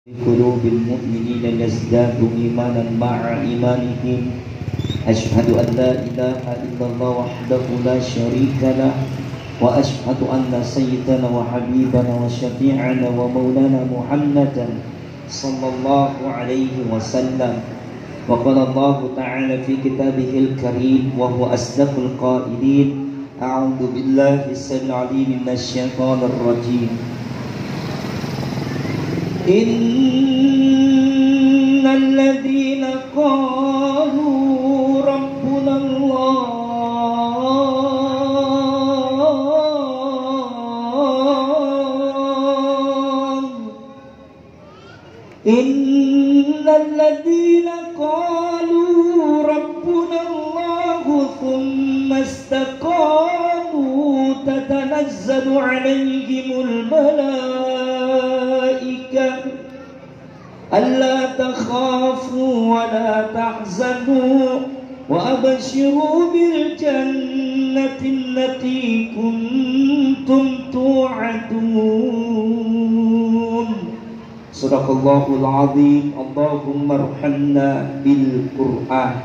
قلوب المؤمنين يزداد إيمانا مع إيمانهم. أشهد أن لا إله إلا الله وحده لا شريك له، وأشهد أن سيدنا وحبيبنا وشفيعنا ومولانا محمدا صلى الله عليه وسلم. وقال الله تعالى في كتابه الكريم وهو أصدق القائلين: أعوذ بالله السميع العليم من الشيطان الرجيم. إن الذين قالوا ربنا الله إن الذين قالوا ربنا الله ثم استقاموا تتنزل عليهم الملائكة ألا تخافوا ولا تحزنوا وأبشروا بالجنة التي كنتم توعدون. Sadaqallahul azim. Allahumma arhamna bil Qur'an.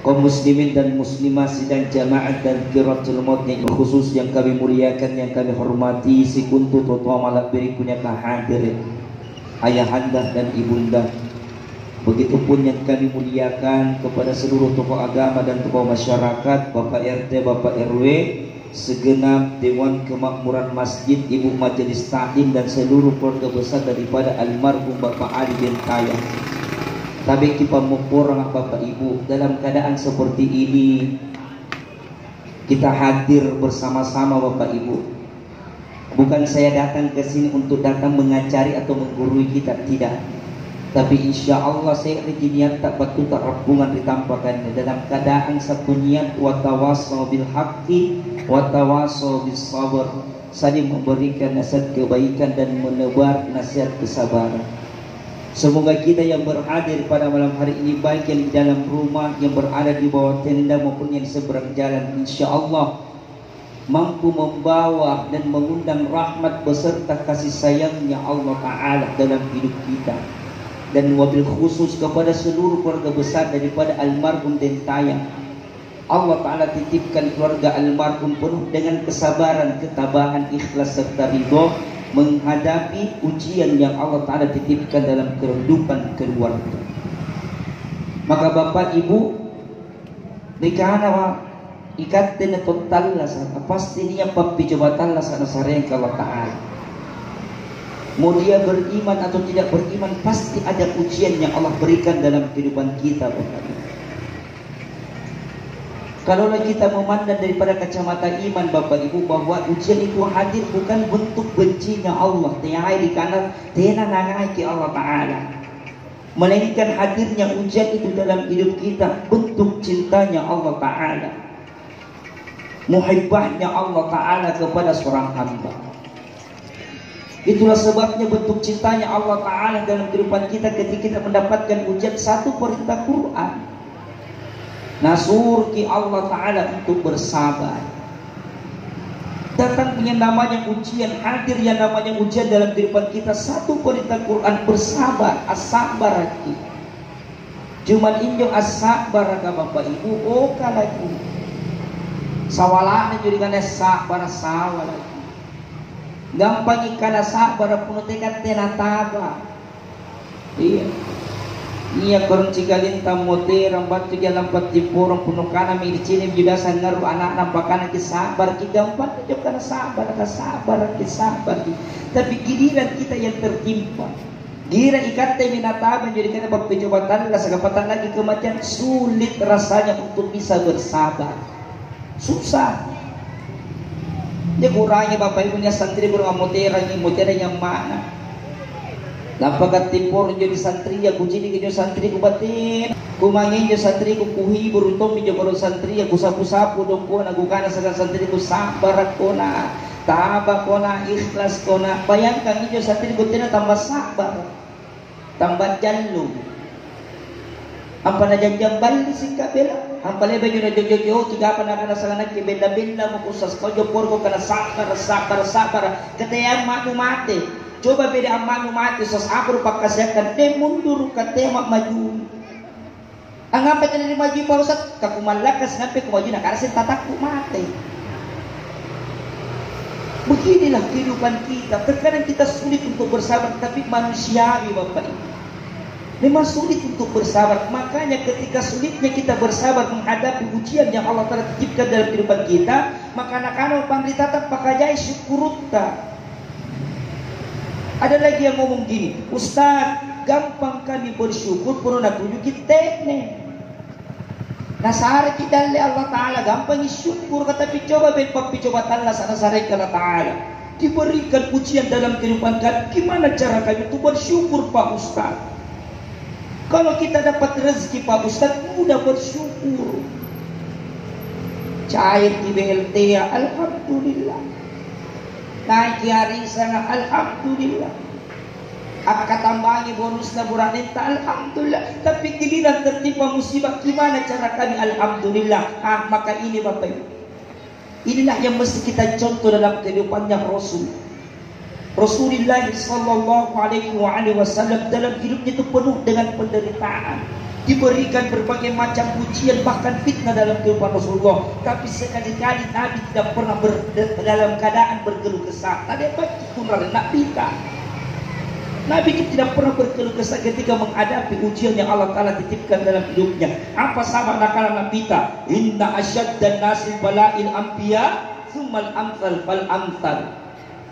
Kaum muslimin dan muslimah sidang jamaah dan qiraatul maut yang khusus yang kami muliakan, yang kami hormati, sikuntu totoa malak berikunya hadir ayahanda dan ibunda. Begitupun yang kami muliakan kepada seluruh tokoh agama dan tokoh masyarakat, Bapak RT, Bapak RW, segenap Dewan Kemakmuran Masjid, Ibu Majelis Taklim, dan seluruh keluarga besar daripada almarhum Bapak Ali bin Kayah. Tapi kita mengurang Bapak Ibu, dalam keadaan seperti ini kita hadir bersama-sama Bapak Ibu. Bukan saya datang ke sini untuk datang mengajari atau menggurui kita, tidak. Tapi insya Allah saya niat tak betul tak rabungan ditampakkannya dalam keadaan satu niat wa tawassaw bil haqqi wa tawassaw bis sabr, saling memberikan nasihat kebaikan dan menebar nasihat kesabaran. Semoga kita yang berhadir pada malam hari ini, baik yang di dalam rumah, yang berada di bawah tenda maupun yang di seberang jalan, insya Allah mampu membawa dan mengundang rahmat beserta kasih sayangnya Allah Ta'ala dalam hidup kita. Dan wabil khusus kepada seluruh keluarga besar daripada almarhum dan tayang, Allah Ta'ala titipkan keluarga almarhum penuh dengan kesabaran, ketabahan, ikhlas serta ridho menghadapi ujian yang Allah Ta'ala titipkan dalam kehidupan keluarga. Maka Bapak Ibu, nikahana ikatin total lah sana, pasti dia pembijabatan lah sana sareng Allah Ta'ala. Mau dia beriman atau tidak beriman, pasti ada ujian yang Allah berikan dalam kehidupan kita Bapak Ibu. Kalaulah kita memandang daripada kacamata iman Bapak Ibu, bahwa ujian itu hadir bukan bentuk bencinya Allah, tiada di kanan tiada nangai ke Allah Ta'ala, melainkan hadirnya ujian itu dalam hidup kita bentuk cintanya Allah Ta'ala, muhibbahnya Allah Ta'ala kepada seorang hamba. Itulah sebabnya bentuk cintanya Allah Ta'ala dalam kehidupan kita ketika kita mendapatkan ujian, satu perintah Quran, nasurki Allah Ta'ala untuk bersabar. Datang yang namanya ujian, hadir yang namanya ujian dalam kehidupan kita, satu perintah Quran, bersabar. As-sabar lagi, cuman injo as-sabar ka Bapak Ibu, oka lagi sawalana jadi kana sabar sawa lagi. Gampang ikana sabar puno tekat tenataba. Iya. Iya korun cigalin tamote rambat tiga lampat tipurang puno kana mi dicini judasan ngaru anak nampakan ki sabar ki gampang jo kana sabar ki sabar ki. Tapi giliran kita yang tertimpa, gira ikat te minataba jadi kana berpejobatan lah segapatan lagi kematian, sulit rasanya untuk bisa bersabar. Susah. Dia kurangnya Bapak Ibu nya santri kurang mutera yang mana? Lampakat timpor jadi santri ya kucini ke santri ku batin, kumangin je santri ku kuhi beruntung je baru santri ya kusapu-sapu dong ko nagukana sa santri ku sabar kona, tabak kona, ikhlas kona. Bayangkan ijo santri ku tina tambah sabar, tambah jallu. Ampana janjang bali si kabela, ampale ba yun jojo tiga pa na kana sa anak benda-benda mo kusas ko jo porko kana sakar katayang mati. Coba beda amanu mati sos abru pakasiakan te mundur ka tema maju. Angapa tadi maju Pak Ustaz? Kakumalakas sampai kumaju nak kasi tatakku mati. Beginilah kehidupan kita. Terkadang kita sulit untuk bersabar, tapi manusiawi Bapak Ibu. Memang sulit untuk bersabar. Makanya ketika sulitnya kita bersabar menghadapi ujian yang Allah Ta'ala titipkan dalam kehidupan kita, maka anak-anak pamritata pakajai syukurutta. Ada lagi yang ngomong gini, Ustaz, gampang kami bersyukur penuh nak tunjukin teknik. Nasara kita oleh Allah Ta'ala gampang syukur, tapi coba papi coba tanya sana sarai Allah Ta'ala. Diberikan ujian dalam kehidupan kami, gimana cara kami itu bersyukur Pak Ustaz? Kalau kita dapat rezeki Pak Ustaz, mudah bersyukur. Cair di BLT ya, alhamdulillah. Naik hari sana, alhamdulillah. Akan tambahi bonusnya buranita, alhamdulillah. Tapi giliran tertimpa musibah, gimana cara kami alhamdulillah? Maka ini Bapak Ibu, inilah yang mesti kita contoh dalam kehidupannya Rasulullah sallallahu alaihi wasallam dalam hidupnya itu penuh dengan penderitaan. Diberikan berbagai macam ujian, bahkan fitnah dalam kehidupan Rasulullah. Tapi sekali-kali Nabi tidak pernah dalam keadaan berkeluh kesah. Tadi bagi kunran Nabi kita. Nabi tidak pernah berkeluh kesah ketika menghadapi ujian yang Allah Ta'ala titipkan dalam hidupnya. Apa sahabat nakala Nabi kita? Inna asyaddan nasi bala'il anbiya thummal amthal fal amthal.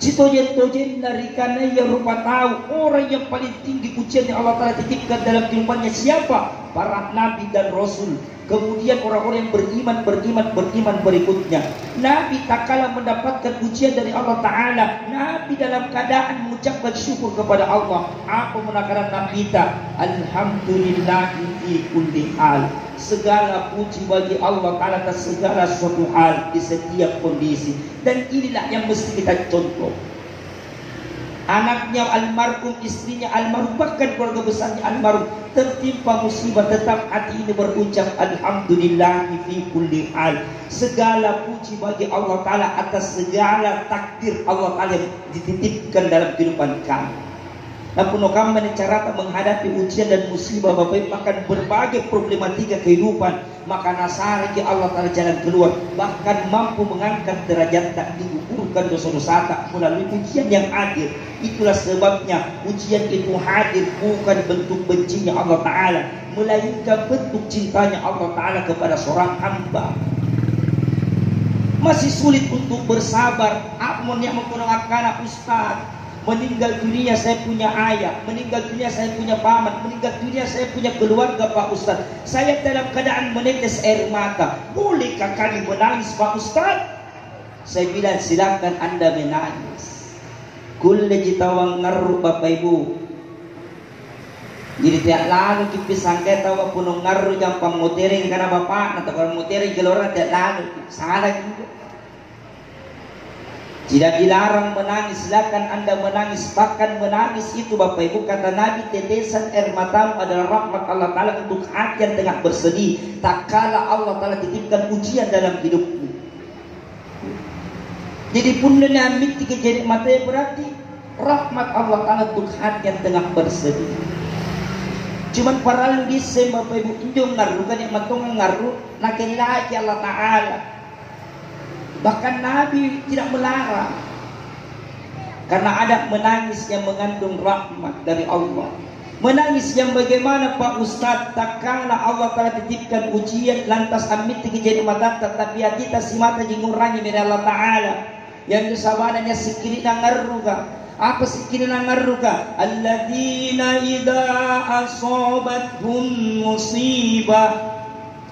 Citojen-tojen narikana yang rupa tahu orang yang paling tinggi ujian yang Allah Ta'ala titipkan dalam kehidupannya siapa? Para nabi dan rasul. Kemudian orang-orang yang beriman berikutnya. Nabi tak kalah mendapatkan ujian dari Allah Ta'ala. Nabi dalam keadaan mengucapkan syukur kepada Allah. Apa menakaran Nabi kita? Alhamdulillahi fi kulli hal. Segala puji bagi Allah Ta'ala atas segala suatu hal di setiap kondisi. Dan inilah yang mesti kita contoh. Anaknya almarhum, istrinya almarhum, bahkan keluarga besarnya almarhum, tertimpa musibah, tetap hati ini berucap alhamdulillah fi kulli hal. Segala puji bagi Allah Ta'ala atas segala takdir Allah Ta'ala yang dititipkan dalam kehidupan kami. Nah, penuh kami mencarata menghadapi ujian dan musibah Bapak Ibu, bahkan berbagai problematika kehidupan, maka nasariki Allah Ta'ala jalan keluar, bahkan mampu mengangkat derajat tak digugurkan dosa-dosa tak melalui ujian yang adil. Itulah sebabnya ujian itu hadir bukan bentuk bencinya Allah Ta'ala, melainkan bentuk cintanya Allah Ta'ala kepada seorang hamba. Masih sulit untuk bersabar. Apa yang menggunakan Ustaz? Meninggal dunia saya punya ayah, meninggal dunia saya punya paman, meninggal dunia saya punya keluarga Pak Ustaz. Saya dalam keadaan menetes air mata. Bolehkah kami menangis Pak Ustaz? Saya bilang silakan Anda menangis. Kulle jitawang ngaruh Bapak Ibu. Jadi tiap lalu kipisang kita punong ngaruh jam pamutering karena bapak atau kalau mutering keluar tiap lalu salah juga. Tidak dilarang menangis, silakan Anda menangis, bahkan menangis itu Bapak Ibu kata Nabi, tetesan air matamu adalah rahmat Allah Ta'ala untuk hati yang tengah bersedih. Tak kala Allah Ta'ala titipkan ujian dalam hidupmu. Jadi punanya miti kejadian matanya berarti rahmat Allah Ta'ala untuk hati yang tengah bersedih. Cuman para lugisem Bapak Ibu injong ngaruh kan yang matong ngaruh nakin lagi Allah Ta'ala. Bahkan Nabi tidak melarang, karena ada menangis yang mengandung rahmat dari Allah. Menangis yang bagaimana Pak Ustaz? Tak kala Allah telah titipkan ujian lantas amit kejadian mata, tetapi kita si mata jingurangi dari Allah Ta'ala. Yang kesabarannya sekiranya ngaruga. Apa sekiranya ngaruga? Alladzina idza asabathum musibah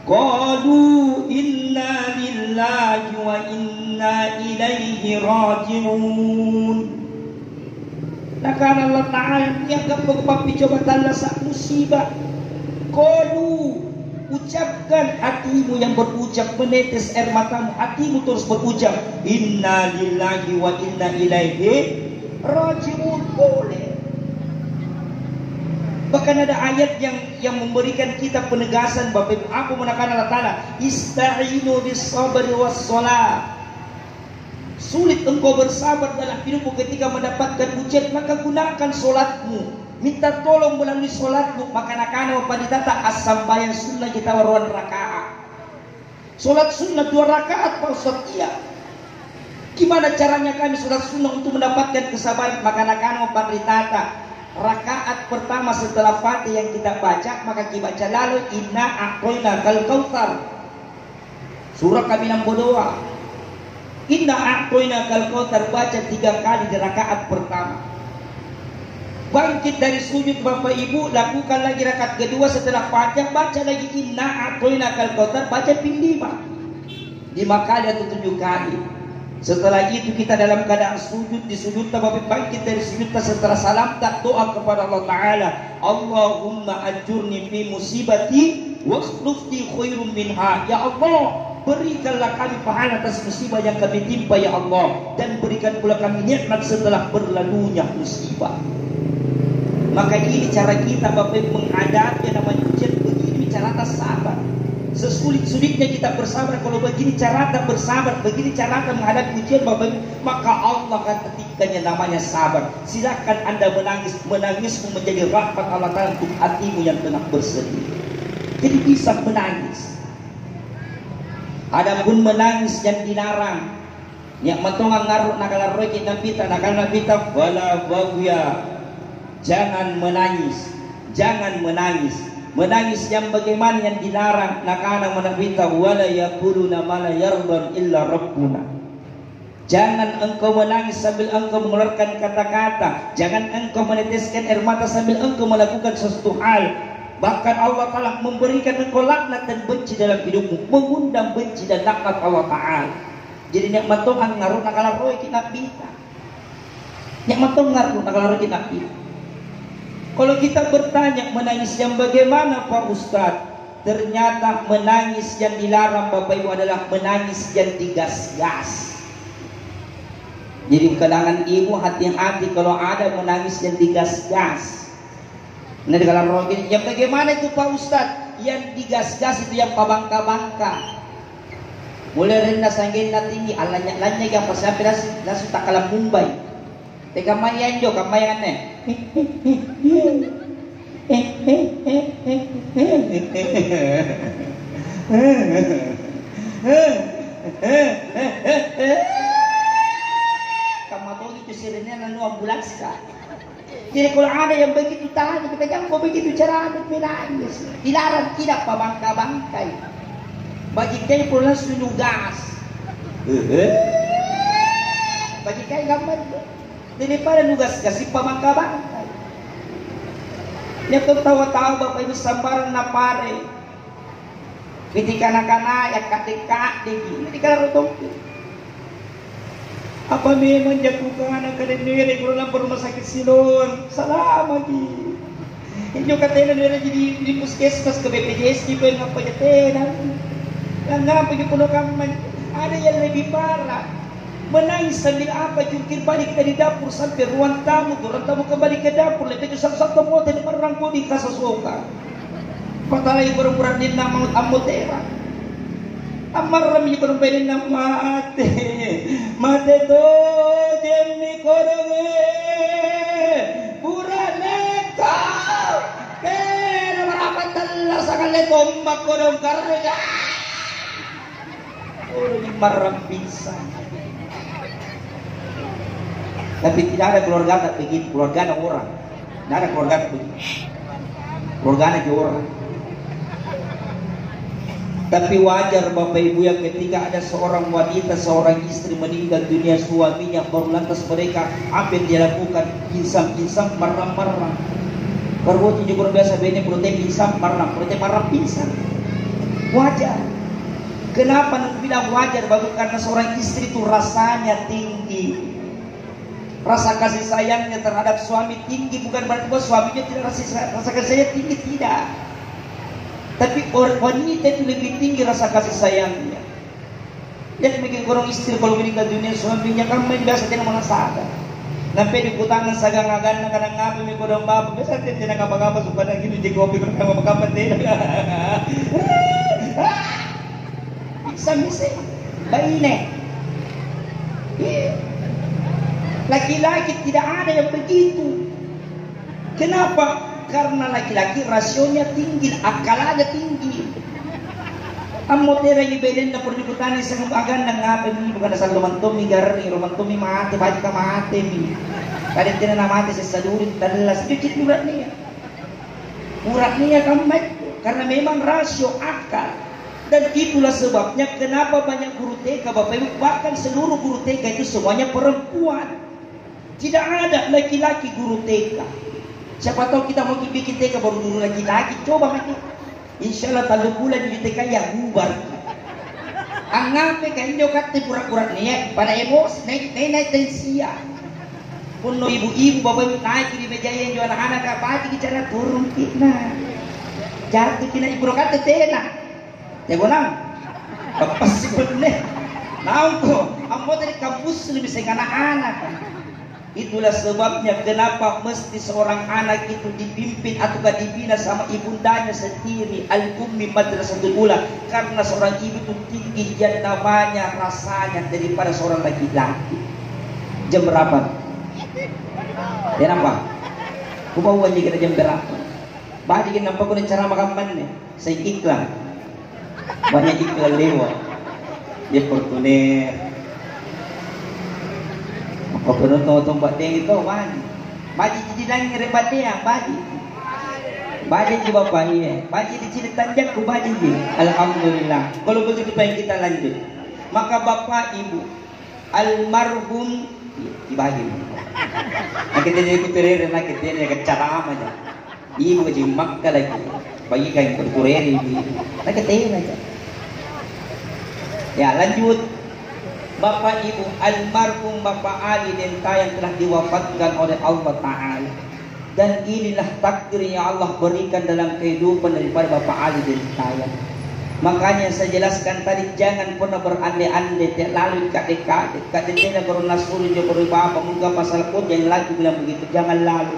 qalu inna lillahi wa inna ilaihi raji'un. Nah karena Allah Ta'ala menganggap papi coba tanda saat musibah. Qalu, ucapkan hatimu yang berucap, menetes air matamu, hatimu terus berucap inna lillahi wa inna ilaihi raji'un. Boleh. Bahkan ada ayat yang memberikan kita penegasan Bapak Ibu. Apa menekan Allah Ta'ala? Ista'inu bis sabri was shalah. sulit engkau bersabar dalam hidupmu ketika mendapatkan ujian, maka gunakan solatmu, minta tolong melalui solatmu. Maka nakana paditata as-sambayan sunnah kita waruan rakaat. Solat sunnah 2 rakaat Pak Ustaz, iya. Gimana caranya kami solat sunnah untuk mendapatkan kesabaran? Maka nakana paditata rakaat pertama setelah Fatihah yang kita baca, maka kita baca lalu inna a'toina kal kautsar. Surah kami nombor 2. Inna a'toina kal kautsar baca 3 kali di rakaat pertama. Bangkit dari sujud Bapak Ibu, lakukan lagi rakaat kedua setelah Fatihah, baca lagi inna a'toina kal kautsar, baca 5 kali atau 7 kali. Setelah itu kita dalam keadaan sujud, di sujud Bapak bangkit dari sujud setelah salam tak doa kepada Allah Ta'ala, Allahumma ajurni fi musibati wa akhlufni khairum minha. Ya Allah, berikanlah kami pahala atas musibah yang kami timpa ya Allah, dan berikan pula kami nikmat setelah berlalunya musibah. Maka ini cara kita Bapak Ibu menghadapi yang namanya ujian, begini cara atas sabar. Sesulit-sulitnya kita bersabar, kalau begini cara tak bersabar, begini cara tak menghadapi ujian Bapak Ibu, maka Allah akan ketikanya namanya sabar. Silakan Anda menangis, menangismu menjadi rahmat Allah Ta'ala untuk hatimu yang tengah bersedih. Jadi bisa menangis. Adapun menangis yang dilarang, yang matongang ngaruh nakal roki nabita nakal nabita wala bagya. Jangan menangis, jangan menangis. Menangis yang bagaimana yang dilarang, nakana menabita wala yaquluna ma la yardan illa rabbuna. Jangan engkau menangis sambil engkau mengeluarkan kata-kata, jangan engkau meneteskan air mata sambil engkau melakukan sesuatu hal. Bahkan Allah telah memberikan engkau laknat dan benci dalam hidupmu, mengundang benci dan laknat Allah Ta'ala. Jadi nikmat Tuhan ngaruh nakala roy kinapita. Nikmat Tuhan ngaruh nakala roy kinapita. Kalau kita bertanya menangis yang bagaimana Pak Ustadz, ternyata menangis yang dilarang Bapak Ibu adalah menangis yang digas-gas. Jadi kalangan ibu hati-hati kalau ada menangis yang digas-gas. Nah kalau roh gini, yang bagaimana itu Pak Ustadz? Yang digas-gas itu yang pabangka-bangka. Mulai rendah sanggin na tinggi, alanya yang pasampai langsung tak kalah Mumbai. Teka mayan jo kamayan kamu itu sirene nanu ambulans ka. Jadi kalau ada yang begitu tahan, kita jangan begitu cara menangis. Dilarang tidak pabangka-bangkai. Bagi kayak pulang sunugas. Bagi kayak gambar. Daripada nugas kasih pamangka-bangkai. Dia tertawa-tawa Bapak Ibu sambaran na pare. Ketika anak-anak ya katika digi. Ini kalau rotong. Apa memang jakukan anak kadang-kadang kalau lampau rumah sakit silon. Salah lagi. Ini katanya nira jadi di puskesmas ke BPJS di pengen apa jatena. Yang ngapa di pulau kaman ada yang lebih parah. Menangis sambil apa jungkir balik dari dapur sampai ruang tamu, ruang tamu kembali ke dapur, lebih satu-satu motor di perang di kasas soka. Patalay kurang-kurang din na maut amotera. Amar rami kurang din na mate to jemmi koronge puraneka. Kena merapat telah sakale tombak korong karya. Oh, marah bisa. Tapi tidak ada keluarga tak begitu, keluarga ada orang. Tidak ada keluarga tak begitu. Keluarga ada orang. Tapi wajar Bapak Ibu yang ketika ada seorang wanita, seorang istri meninggal dunia suaminya, baru lantas mereka apa yang dia lakukan? Pinsam-pinsam, marah-marah. Kalau itu juga biasa bene protein pinsam, marah, protein marah pinsam. Wajar. Kenapa nanti bilang wajar? Karena seorang istri itu rasanya tinggi. Rasa kasih sayangnya terhadap suami tinggi, bukan berarti bahwa suaminya tidak rasa kasih sayang tinggi, tidak. Tapi wanita itu lebih tinggi rasa kasih sayangnya. Yang bikin orang istri kalau meninggal dunia suaminya kan biasa tidak mengasahkan. Nampai di putangan sagang-agan kadang ngapain mi kodong bapak biasa tidak ngapa-ngapa supaya gitu jadi kopi kan ngapa-ngapa tidak. Bisa bayi nih. Laki-laki tidak ada yang begitu. Kenapa? Karena laki-laki rasionya tinggi, akalnya tinggi. Amo tera ibeden na perlibutan sa agan ng ngapin bukan sa lumantumi garni lumantumi mati baji ka mati mi. Kadang tidak mati sa salurit dalas sedikit urat niya kamay karena memang rasio akal. Dan itulah sebabnya kenapa banyak guru TK Bapak Ibu, bahkan seluruh guru TK itu semuanya perempuan. Tidak ada laki-laki guru TK. Siapa tahu kita mau bikin TK baru guru laki-laki, coba mati. Insya Allah talu bulan di TK ya bubar. Ang ngape kayo kate pura-pura niya para emos naik tensia. Puno ibu-ibu Bapak Ibu naik di meja yang jual anak-anak kapati bicara turun kita. Jatuh kena ibu kate tena. Tego nang kapasi bener naon ko amo dari kampus lebih sing anak-anak. Itulah sebabnya kenapa mesti seorang anak itu dipimpin atau dibina sama ibundanya sendiri, al-ummi madrasatul ula, karena seorang ibu itu tinggi yang namanya rasanya daripada seorang laki-laki. Jam berapa? Ya nampak? Kubawa juga jam berapa? Badi kan nampak ko ng cara makampan nih, sa iklan. Banyak iklan lewat dia Fortuner maka penonton bateng itu baji jadi langit rebateng baji di bapak iya baji di sini tanjak ku baji di alhamdulillah. Kalau begitu pengen kita lanjut, maka bapak ibu almarhum dibagi kita jadi kuturer lagi dia kecaram aja ibu jadi makka lagi bagi kain kuturer ini lagi teh aja. Ya lanjut, Bapak Ibu almarhum Bapak Ali Denta yang telah diwafatkan oleh Allah Ta'ala. Dan inilah takdir yang Allah berikan dalam kehidupan daripada Bapak Ali Denta. Makanya saya jelaskan tadi, jangan pernah berandai-andai lalu kadek-kadek kadek-kadek baru nasuri baru bapak munggah pasal kod yang lagi bilang begitu, jangan lalu.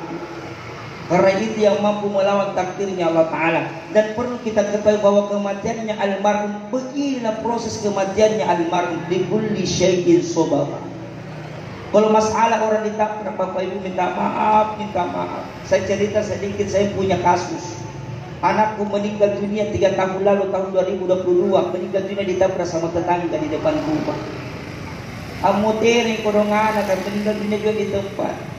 Karena itu yang mampu melawan takdirnya Allah Ta'ala. Dan perlu kita ketahui bahwa kematiannya almarhum, beginilah proses kematiannya almarhum, likulli syai'in sababa. Kalau masalah orang ditabrak Bapak Ibu minta maaf. Saya cerita sedikit, saya punya kasus. Anakku meninggal dunia 3 tahun lalu, tahun 2022. Meninggal dunia ditabrak sama tetangga di depan rumah. Amoteri korongan akan meninggal dunia juga di tempat.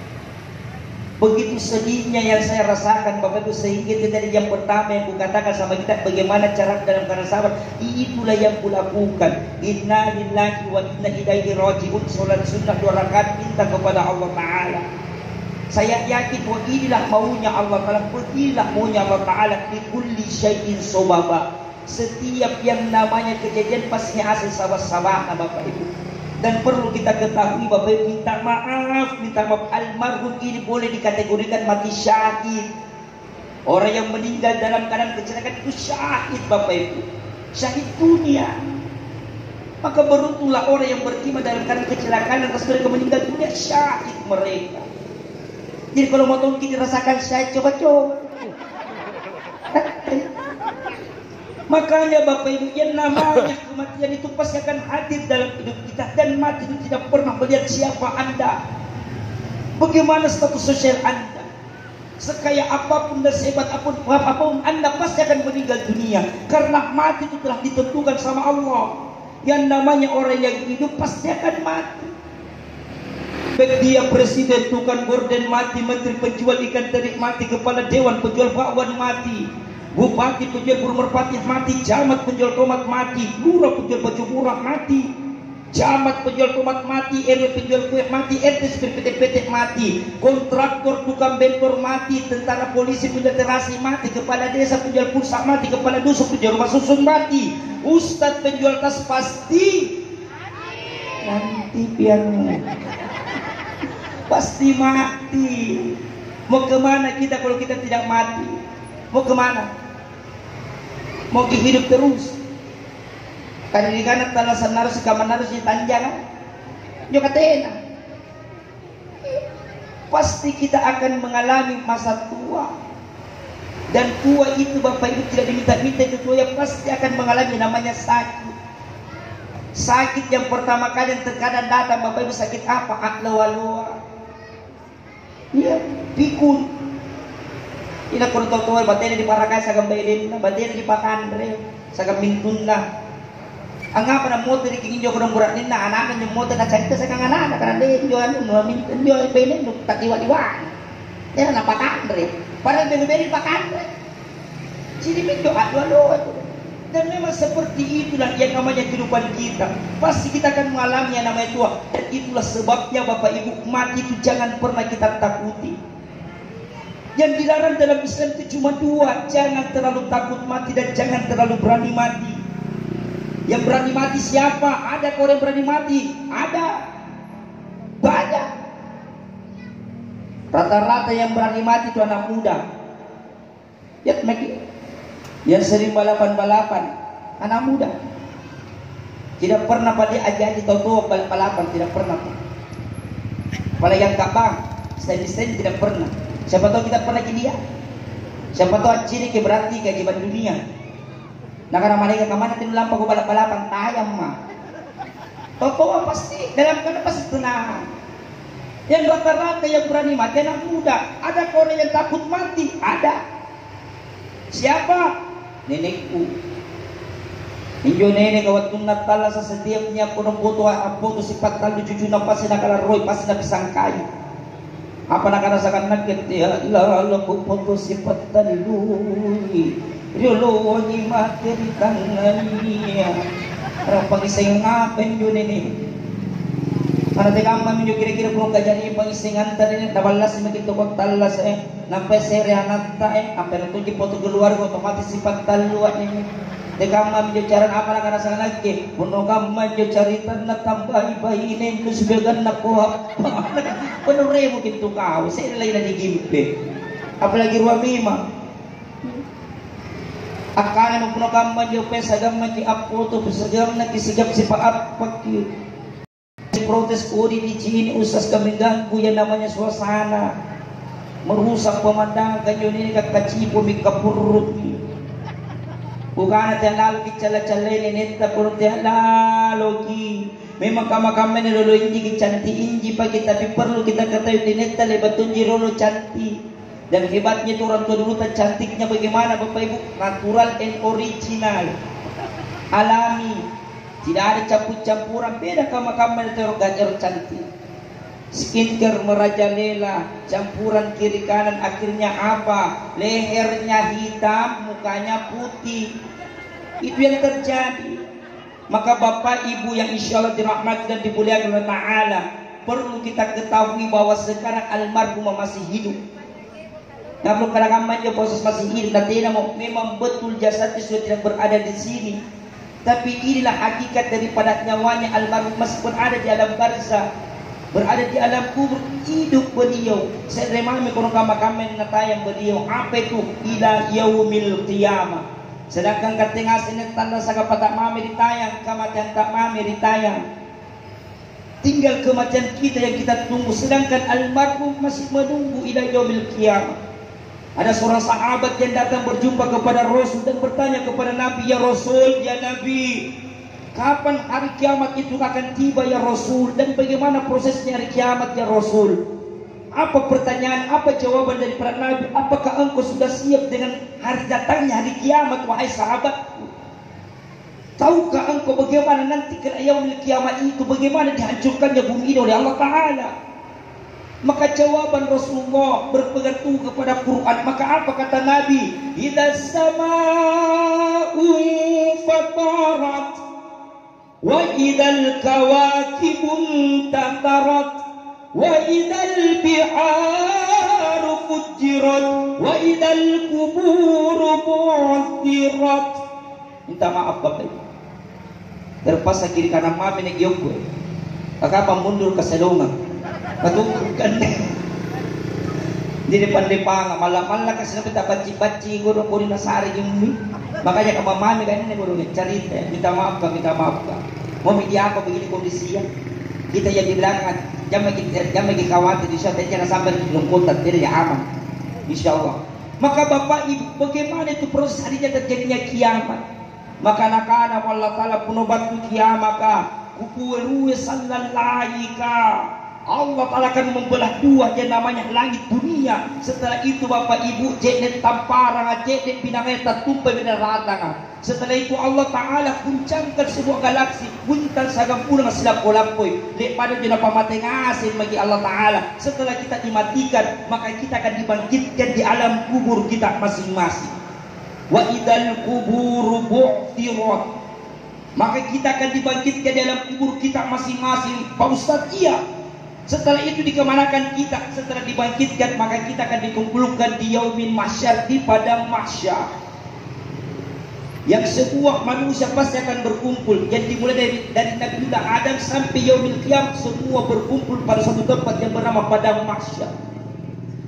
Begitu sedihnya yang saya rasakan Bapak Ibu, sehingga itu dari yang pertama yang kukatakan sama kita bagaimana cara dalam keadaan sabar. Itulah yang kulakukan. Inna lillahi wa inna ilaihi raji'un. Salat sunnah 2 rakaat minta kepada Allah Ta'ala. Saya yakin bahwa inilah maunya Allah Ta'ala. Beginilah maunya Allah Ta'ala. Di kulli syai'in sababa. Setiap yang namanya kejadian pasti asal sabab-sabab Bapak Ibu. Dan perlu kita ketahui Bapak Ibu, minta maaf almarhum ini boleh dikategorikan mati syahid. Orang yang meninggal dalam keadaan kecelakaan itu syahid Bapak Ibu, syahid dunia. Maka beruntunglah orang yang beriman dalam keadaan kecelakaan dan pas mereka meninggal dunia, syahid mereka. Jadi kalau mau tahu kita rasakan syahid, coba-coba. Makanya Bapak Ibu, yang namanya kematian itu pasti akan hadir dalam hidup kita. Dan mati itu tidak pernah melihat siapa Anda, bagaimana status sosial Anda, sekaya apapun dan sehebat apapun Anda pasti akan meninggal dunia. Karena mati itu telah ditentukan sama Allah. Yang namanya orang yang hidup pasti akan mati. Baik dia presiden, tukang gorden mati, menteri penjual ikan teri mati, kepala dewan penjual bakwan mati, bupati penjual burung merpati mati, camat penjual tomat mati, lurah penjual baju murah mati, camat penjual tomat mati, RW penjual kue mati, RT supir PT mati, kontraktor tukang bentor mati, tentara polisi penjual terasi mati, kepala desa penjual pulsa mati, kepala dusun penjual rumah susun mati, ustadz penjual tas pasti nanti piano pasti mati. Mau kemana kita kalau kita tidak mati? Mau kemana? Mau hidup terus? Kandikan talasan narus kaman narus di tanjang. Yo katena. Pasti kita akan mengalami masa tua. Dan tua itu Bapak Ibu tidak diminta-minta, itu tua yang pasti akan mengalami namanya sakit. Sakit yang pertama kali yang terkadang datang Bapak Ibu, sakit apa? Akla-walua. Iya, pikun. Ina kurang tahu batena di Parakai sagam bailin, batena di Pakandre, sagam mintun na. Ang nga pa na moto di kingin jo kurang burat nina, anakan yung moto na cerita sa kang anak, karena dia jual mintun jual bailin, tak iwa-iwa. Yan na Pakandre, parang beli-beli Pakandre. Sini pintu adu-adu. Dan memang seperti itulah yang namanya kehidupan kita. Pasti kita akan mengalami yang namanya tua. Dan itulah sebabnya Bapak Ibu, mati itu jangan pernah kita takuti. Yang dilarang dalam Islam itu cuma dua. Jangan terlalu takut mati dan jangan terlalu berani mati. Yang berani mati siapa? Ada orang yang berani mati? Ada. Banyak. Rata-rata yang berani mati itu anak muda. Ya, yang sering balapan-balapan, anak muda. Tidak pernah pada ajari tahu balapan, tidak pernah. Apalagi yang kabang, stand tidak pernah. Siapa tahu kita pernah dia. Siapa tahu ciri berarti keajaiban dunia. Nah karena mereka kemana tidak lampau balap-balapan tayang mah. Tahu pasti dalam keadaan pasti tenang. Yang rata-rata yang berani mati anak muda. Ada orang yang takut mati, ada. Siapa? Nenekku. Injo nenek kawat tunat tala sa setiapnya punong puto apo to sifat kalu cucu na pasti nakalaroy pasti na pisang kayu. Apa nakarasakan nagket ya lalo ko puto sifat talui. Riolo ni materi tanganiya. Para pagising ngapen yo nenek. Para tegama minyo kira-kira punong kajani pagisingan tadi nabalas makito ko talas nampai sere anatta apa itu di foto keluar otomatis sifat taluan ini tegama minyo cara apa nak rasa lagi punong gamma minyo cerita na tambah bayi ini lu sebagian nak kuah penuh remo gitu kau saya lain lagi gimpe apalagi ruang mima akan punong gamma minyo pesagam minyo apo to pesagam na kisigap si paap pagi protes kodi di sini usas kami ganggu yang namanya suasana merusak pemandangan kanyo ini kakacipo mikapurut bukan ada lalu kicala-cala ini neta purut lalu ki memang kama-kama ini lolo ini cantik inji pagi tapi perlu kita ketahui di neta lebat tunji lolo cantik dan hebatnya itu orang tua dulu cantiknya bagaimana Bapak Ibu natural and original alami. Tidak ada campur-campuran, beda kama-kama itu gajar cantik. Skincare merajalela, campuran kiri kanan akhirnya apa? Lehernya hitam, mukanya putih. Itu yang terjadi. Maka Bapak Ibu yang insya Allah dirahmati dan dimuliakan oleh Ta'ala, perlu kita ketahui bahwa sekarang almarhum masih hidup. Nah, belum kadang-kadang proses masih hidup. Nanti memang betul jasadnya sudah tidak berada di sini. Tapi inilah hakikat daripada nyawanya almarhum meskipun ada di alam barzah, berada di alam kubur, hidup beliau. Saya remami kono kama-kama natayang beliau. Apa itu? Ila yaumil qiyamah. Sedangkan katengah sini tanda saka patak mami ditayang, kematian tak mami ditayang. Tinggal kematian kita yang kita tunggu. Sedangkan almarhum masih menunggu ila yaumil qiyamah. Ada seorang sahabat yang datang berjumpa kepada Rasul dan bertanya kepada Nabi, ya Rasul, ya Nabi, kapan hari kiamat itu akan tiba ya Rasul, dan bagaimana prosesnya hari kiamat ya Rasul? Apa pertanyaan, apa jawaban daripada Nabi? Apakah engkau sudah siap dengan hari datangnya hari kiamat, wahai sahabatku? Tahukah engkau bagaimana nanti yaumil kiamat itu, bagaimana dihancurkannya bumi ini oleh Allah Ta'ala? Maka jawaban Rasulullah berpegang teguh kepada Quran. Maka apa kata Nabi? Idza sama'u fatarat wa idzal kawakibun tatarat wa idzal biharu fujirat wa idzal kuburu bu'thirat. Minta maaf Bapak Ibu. Terpaksa kiri kanan mami nek gue. Kakak mundur ke selongan. Patungkan di depan-depan malam-malam kasi kita baci-baci guru na sari yung makanya kamamami ganyan guru cerita minta maaf ka mau media apa begini kondisinya kita yang di belakang jam lagi khawatir insya Allah jangan sampai lungkutan tidak aman insyaallah. Maka Bapak Ibu bagaimana itu proses harinya terjadinya kiamat maka nakana Allah Ta'ala punobat kiamat ka kukuweruwe sallallahu ka Allah Ta'ala akan membelah dua yang namanya langit dunia. Setelah itu Bapak Ibu jeknet tamparang jeknet pinangeta tumpai bina ratang. Setelah itu Allah Ta'ala guncangkan sebuah galaksi buntan sagam pulang silap kolampoi daripada jena pamateng asin bagi Allah Ta'ala. Setelah kita dimatikan maka kita akan dibangkitkan di alam kubur kita masing-masing. Wa idal kuburu bu'thirat, maka kita akan dibangkitkan di dalam kubur kita masing-masing. Pak Ustaz, iya. Setelah itu dikemanakan kita? Setelah dibangkitkan maka kita akan dikumpulkan di yaumin mahsyar, di padang mahsyar, yang sebuah manusia pasti akan berkumpul. Yang dimulai dari Nabi Adam sampai yaumil qiyamah, semua berkumpul pada satu tempat yang bernama padang mahsyar.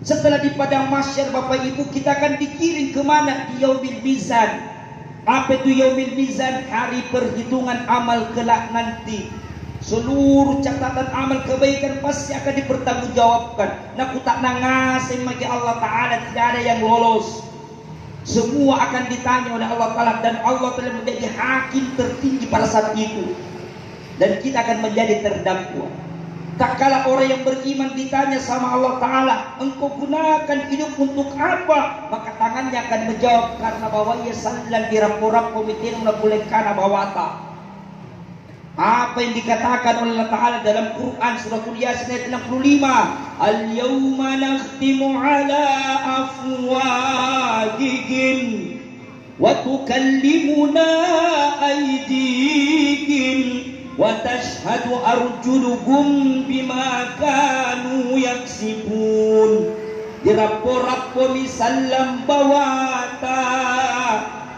Setelah di padang mahsyar Bapak Ibu, kita akan dikirim kemana? Di yaumil mizan. Apa itu yaumil mizan? Hari perhitungan amal kelak nanti. Seluruh catatan amal kebaikan pasti akan dipertanggungjawabkan. Naku tak nangasin bagi Allah Ta'ala, tidak ada yang lolos. Semua akan ditanya oleh Allah Ta'ala, dan Allah telah menjadi hakim tertinggi pada saat itu. Dan kita akan menjadi terdakwa. Tak kala orang yang beriman ditanya sama Allah Ta'ala, engkau gunakan hidup untuk apa? Maka tangannya akan menjawab, karena bahwa ia sallan dirapor-rapor komitin menabulekana bawata. Apa yang dikatakan oleh Allah Ta'ala dalam Quran Suratul Yasin ayat 65, Al-yawma nakhtimu ala afwahihim wa tukallimuna aydihim wa tashhadu arjuluhum bima kanu yaksibun. Dirapor-rapor misallam bawata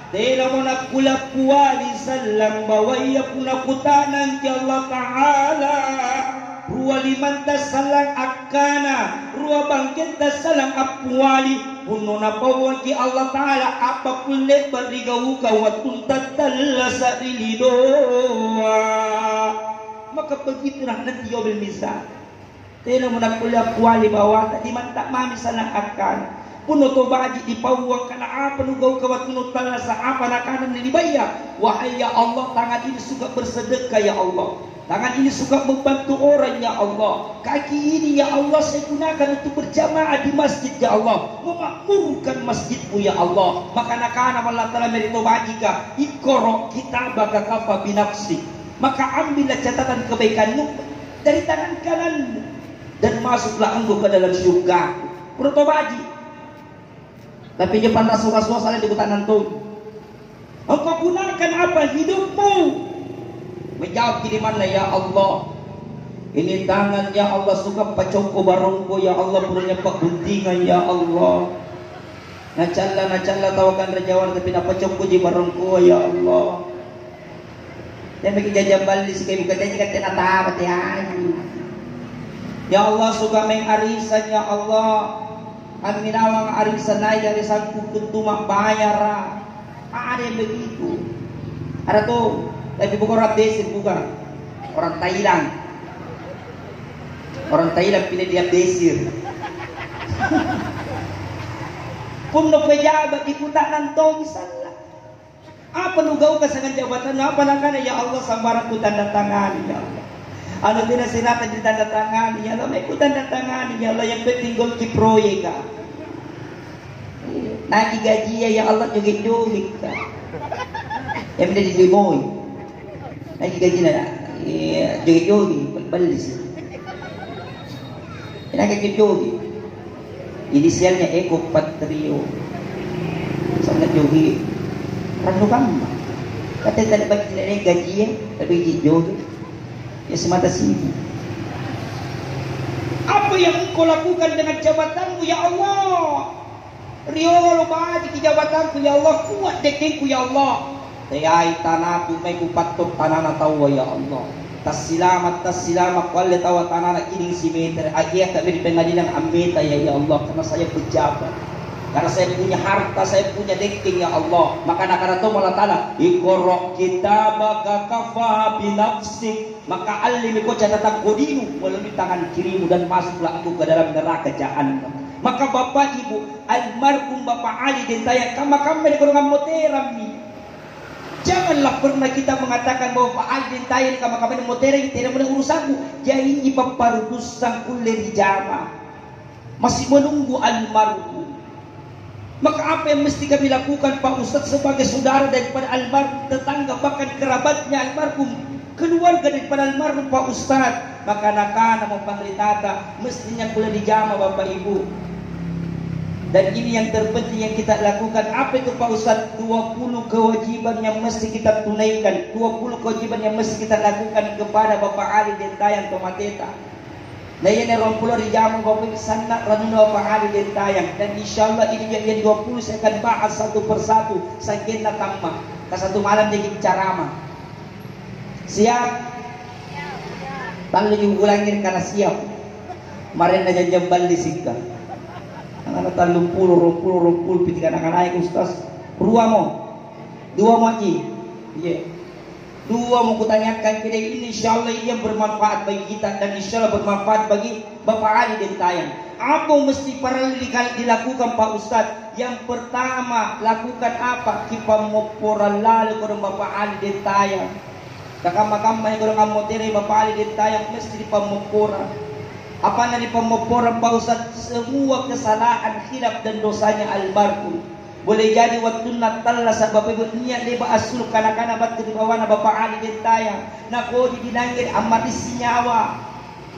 Tela mo nakula kuwali salam bawaya puna kutanan ti Allah Ta'ala. Rua limantas salang akana, rua bangkita salang apwali. Puno na pawang ki Allah Ta'ala apa kulit barigawuka watun tatala sa ilidoa. Maka begitulah nanti yaumil mizan. Tela mo nakula kuwali bawata di mantak mami salang akana. Puno to baji dipawang kana apa nugaw kawat puno tala sa apa nakanan nilibaya. Wahai ya Allah, tangan ini suka bersedekah ya Allah, tangan ini suka membantu orang ya Allah, kaki ini ya Allah saya gunakan untuk berjamaah di masjid ya Allah, memakmurkan masjidmu ya Allah. Maka nakana Allah Ta'ala merito bajika ikoro kitabaka kafa binafsi, maka ambillah catatan kebaikanmu dari tangan kananmu dan masuklah engkau ke dalam surga. Puno baji. Tapi Jepang rasul-rasul saling dibutan nantung. Engkau gunakan apa hidupmu? Menjawab di mana ya Allah? Ini tangan ya Allah suka pacongko barongko ya Allah, punya paguntingan ya Allah. Nacalla tawakan rajawar tapi napacongko di barongko ya Allah. Dan bagi jajah balik sekali bukan jajah kata natamat ya. Ya Allah suka mengarisan ya Allah. Kami nawang arisan naik dari sangku kentumak bayar. Ada yang begitu. Ada tuh, tapi bukan orang Desir, bukan orang Thailand. Orang Thailand pilih dia Desir. Puno pejabat di kutanan tong misalnya. Apa nugau kasangan jabatan? Apa nakana ya Allah sambaran ku tanda tangan ya Allah. Ano din na sinatan di tanda tangan ya Allah, may ku tanda tangan ya Allah, yang penting gol ki proyek ka. Nagi gaji ya Allah joget-joget ka. Yang menjadi limoy. Nagi gaji na joget-joget balis. Nagi joget-joget. Inisialnya Eko Patrio. Sangat joget. Rano kama. Kata tadi bagi nilai gaji ya, tapi joget. Ya semata sini. Apa yang engkau lakukan dengan jabatanmu ya Allah? Riolo baji di jabatanku ya Allah, kuat dekengku ya Allah. Tayai tanahku may kupatok tanana tawa ya Allah. Tas silamat kualle tawa tanana kining simeter. Agia kami di pengadilan ambeta ya Allah, karena saya pejabat. Karena saya punya harta, saya punya dekeng ya Allah. Maka nakarato Allah Ta'ala iqra kitabaka kafa binafsik, maka alimi ko catatan kodimu melalui tangan kirimu dan masuklah aku ke dalam neraka jahanam. Maka Bapak Ibu almarhum Bapak Ali den taya kama kami di kurungan moteram ni Janganlah pernah kita mengatakan bahwa Pak Aldin tayo kami motereng tidak boleh urusanku. Jadi ipaparudus sang ulir jama. Masih menunggu almarhum. Maka apa yang mesti kami lakukan Pak Ustadz sebagai saudara daripada almarhum, tetangga bahkan kerabatnya almarhum, keluarga daripada almarhum Pak Ustadz, maka anak-anak mau pangritata mestinya kuliah di jama Bapak Ibu. Dan ini yang terpenting yang kita lakukan. Apa itu Pak Ustadz? 20 kewajiban yang mesti kita tunaikan, 20 kewajiban yang mesti kita lakukan kepada Bapak Ali Dentayang Tomateta. Nah ini 20 di jamu Bapak sana ranuna Bapak Ali Dentayang. Dan insya Allah ini yang 20 saya akan bahas satu persatu. Saking natamah ke satu malam jadi ceramah. Siap? Tanggal diulangin karena siap. Kemarin aja jambal di Sika. Anak rumpul pitikan akan naik Ustaz. Dua mau aji. Iya. Dua mau kutanyakan kita ini insyaallah ini yang bermanfaat bagi kita dan insyaallah bermanfaat bagi Bapak Ali Dentayang. Apa mesti perlu dilakukan Pak Ustaz? Yang pertama lakukan apa? Kita mau poralal ke Bapak Ali Dentayang. Kakak-kakak yang kurang amoteri Bapak Ali Dentayang mesti dipamopora. Apa yang pemoporan Pak Ustaz? Semua kesalahan, khilaf dan dosanya almarhum. Boleh jadi waktu Natal lah Bapak Ibu niat leba asul kanak-kanak bat ketibawana Bapak Ali Dentayang. Nako di dinangir amat isinyawa.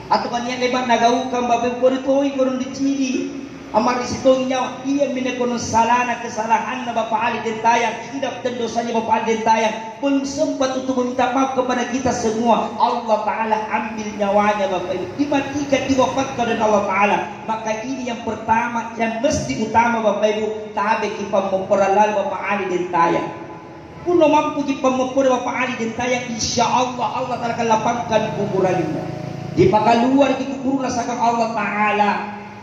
Atau kan niat leba nagaukan Bapak Ibu itu kurang diciri. Amar isitong nyawa iya minekon salana kesalahan na Bapak Ali Dentayang, khilaf dan dosanya Bapak Ali Dentayang. Belum sempat untuk meminta maaf kepada kita semua. Allah Ta'ala ambil nyawanya Bapak Ibu, dimatikan, diwafatkan oleh Allah Ta'ala. Maka ini yang pertama yang mesti utama Bapak Ibu, tabe kita memperalal Bapak Ali Dentayang. Puno mampu kita memperalal Bapak Ali Dentayang, insya Allah Allah Ta'ala akan lapangkan kuburannya. Dipakaluar di kubur rasakan Allah Ta'ala.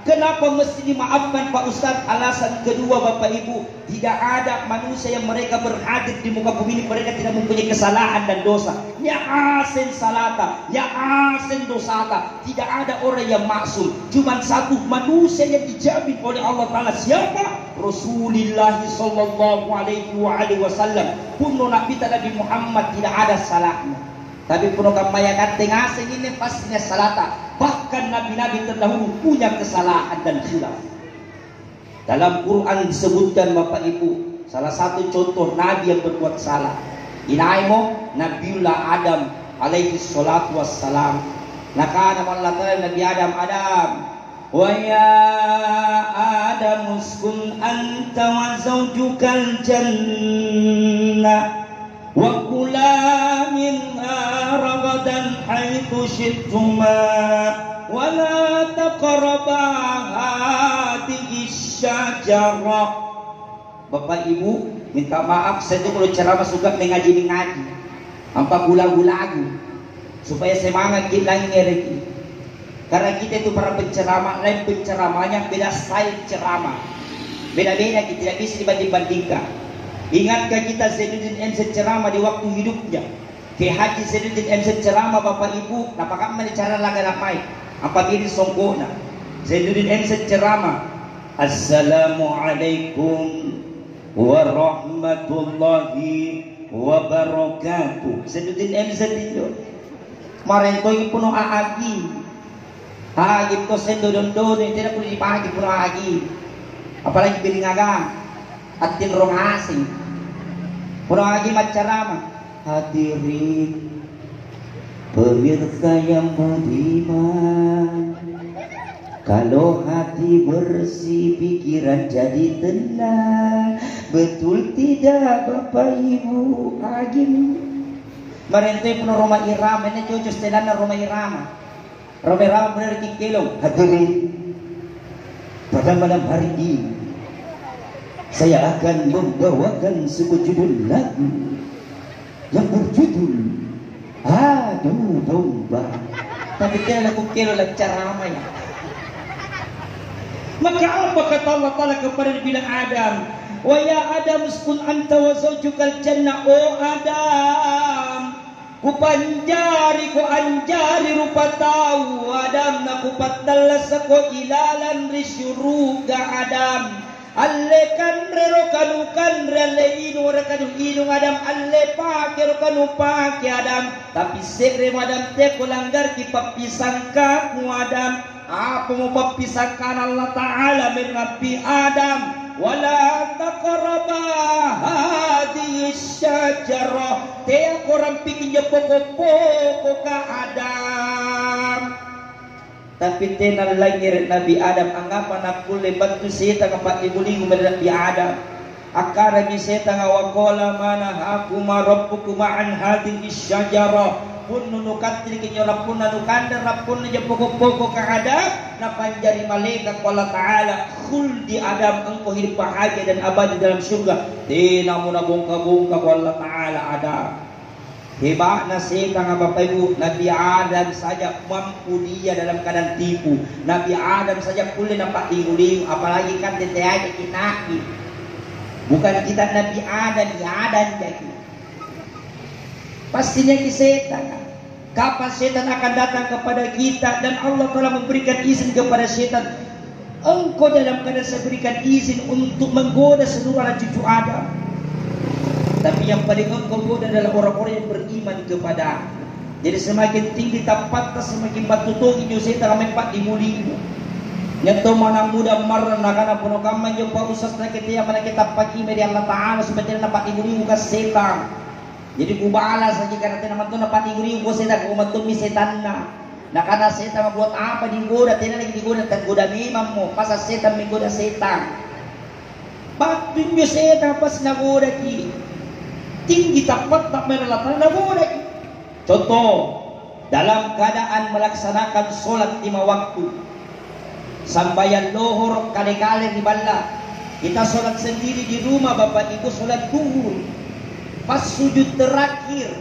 Kenapa mesti dimaafkan Pak Ustaz? Alasan kedua Bapak Ibu, tidak ada manusia yang mereka berhadir di muka bumi ini mereka tidak mempunyai kesalahan dan dosa. Ya asen salata, ya asen dosata. Tidak ada orang yang maksum. Cuma satu manusia yang dijamin oleh Allah Ta'ala. Siapa? Rasulullah sallallahu alaihi wasallam. Puno Nabi Muhammad tidak ada salahnya. Tapi puno kamayakan tengah ini pastinya salata. Bahkan nabi-nabi terdahulu punya kesalahan dan khilaf. Dalam Quran disebutkan Bapak Ibu, salah satu contoh nabi yang berbuat salah. Inaimo Nabiullah Adam alaihi salatu wassalam. Nakana Allah Ta'ala Nabi Adam wa ya Adam uskun anta wa zawjukal jannah wa kula minha ragadan haitsu syi'tuma wa la taqraba hadhihi syajarah. Bapak Ibu minta maaf, saya itu kalau ceramah suka mengaji apa gula-gulagu supaya semangat kita ngerti. Karena kita itu para penceramah, lain penceramahnya beda style ceramah, beda-beda, kita tidak bisa dibanding-bandingkan. Ingatkah kita Zainuddin MC ceramah di waktu hidupnya? Ke Haji Zainuddin MC ceramah Bapak Ibu, apakah mana cara laga ramai? Apa diri songkona? Zainuddin MC ceramah, Assalamualaikum warahmatullahi wabarakatuh. Zainuddin MC itu. Kemarin itu puno aagi. Agi itu sendo dondo, tidak perlu dipagi puno agi. Apalagi bilingaga. Atin rong asing kurang lagi macarama. Hadirin pemirsa yang budiman, kalau hati bersih pikiran jadi tenang. Betul tidak Bapak Ibu? Agim merentui penuh Roma Irama ini cucu setelana Roma Irama benar kikilong. Hadirin pada malam hari ini saya akan membawakan sebuah judul lagu yang berjudul Adu Domba. Tapi tidak lagu kilo lah ceramah ya. Maka apa kata Allah Ta'ala kepada bilang Adam? Wa ya Adam uskun anta wa zawjukal jannah. Oh Adam, ku panjari ku anjari rupa tahu Adam na ku patalas ko ilalan risyuruga Adam. alle kanre ro kanu kanre alle inu ro kanu inu Adam alle pake ro kanu pake Adam tapi sekre Adam te ko langgar ki papisangka mu Adam apa mau papisangkan Allah Ta'ala min Rabbi Adam wala taqraba hadhihi syajarah te korang pikin je pokok-pokok ka Adam tapi tenal langir Nabi Adam anggapan aku lebat tu setan kapat dibuling Nabi Adam akara ni setan awaqala mana aku marabbukum an hadhihi syajarah pun nunukat tri kinyo pun nanukanda rapun je pokok-pokok ka Adam na panjari malaikat Allah Taala khul di Adam engkau hidup bahagia dan abadi dalam surga tinamu na bongka-bongka Allah Taala Adam hebatnya setan Bapak Ibu Nabi Adam saja mampu dia dalam keadaan tipu Nabi Adam saja boleh nampak tingguling apalagi kan tete aja kita bukan kita Nabi Adam ya Adam jadi pastinya di setan kapan setan akan datang kepada kita dan Allah telah memberikan izin kepada setan engkau dalam keadaan saya berikan izin untuk menggoda seluruh anak cucu Adam tapi yang paling engkau goda adalah orang-orang yang beriman kepada jadi semakin tinggi tapatnya semakin batu togi setan mempat dimulimu nyato mana muda marna kana puno kaman yo pa usas na kita mana kita pagi meri Allah Taala sebenarnya dapat dimulimu ka setan jadi kubala saja karena teman tu dapat diguri go setan ko matun mi setan na kana setan buat apa digoda tena lagi digoda tergoda memang mo pas setan menggoda setan batun yo setan pas nagoda ki tinggi tapat tak merelatan nagoda ki contoh dalam keadaan melaksanakan solat 5 waktu sambayan lohor kali-kali di balla kita solat sendiri di rumah Bapak Ibu solat duhur pas sujud terakhir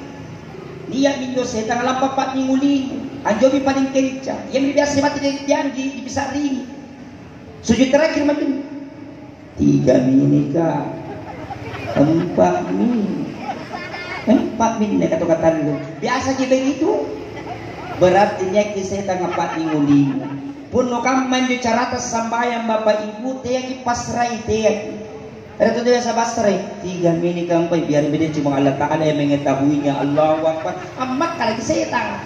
dia minyo setan lampa pat ninguling anjobi paling kenca yang biasa mati dari janji bisa ring sujud terakhir makin 3 menit ka 4 menit kata-kata dulu biasa je begitu berarti nya setan ngapat ninguling pun no kamman jo carata sambayang Bapak Ibu teh ki pasrai teh Ada tu dia sabastray 3 menit kampai biar beda cuma Allah Ta'ala yang mengetahuinya Allahu Akbar amat kalau setan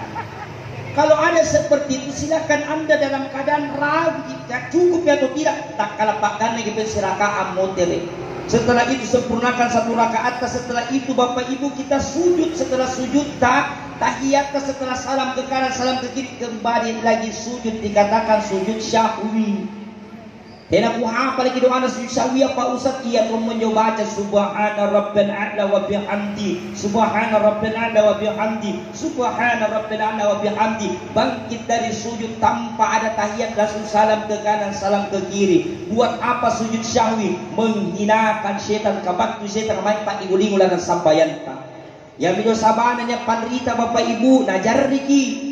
kalau ada seperti itu silakan anda dalam keadaan ragu jika cukup atau tidak tak kalapakkan lagi bersirakaan motel setelah itu sempurnakan 1 rakaat setelah itu Bapak Ibu kita sujud setelah sujud tahiyat setelah salam ke kanan salam ke kiri kembali lagi sujud dikatakan sujud syahwi dan aku hafal lagi doa sujud syahwi apa Ustaz iya kau mencoba baca subhana rabbil a'la wa bihamdi subhana rabbil a'la wa bihamdi subhana rabbil a'la wa bihamdi bangkit dari sujud tanpa ada tahiyat langsung salam ke kanan salam ke kiri buat apa sujud syahwi menghinakan setan kabaktu setan main pak iguling ulangan sambayan yang video sabananya panrita Bapak Ibu najar riki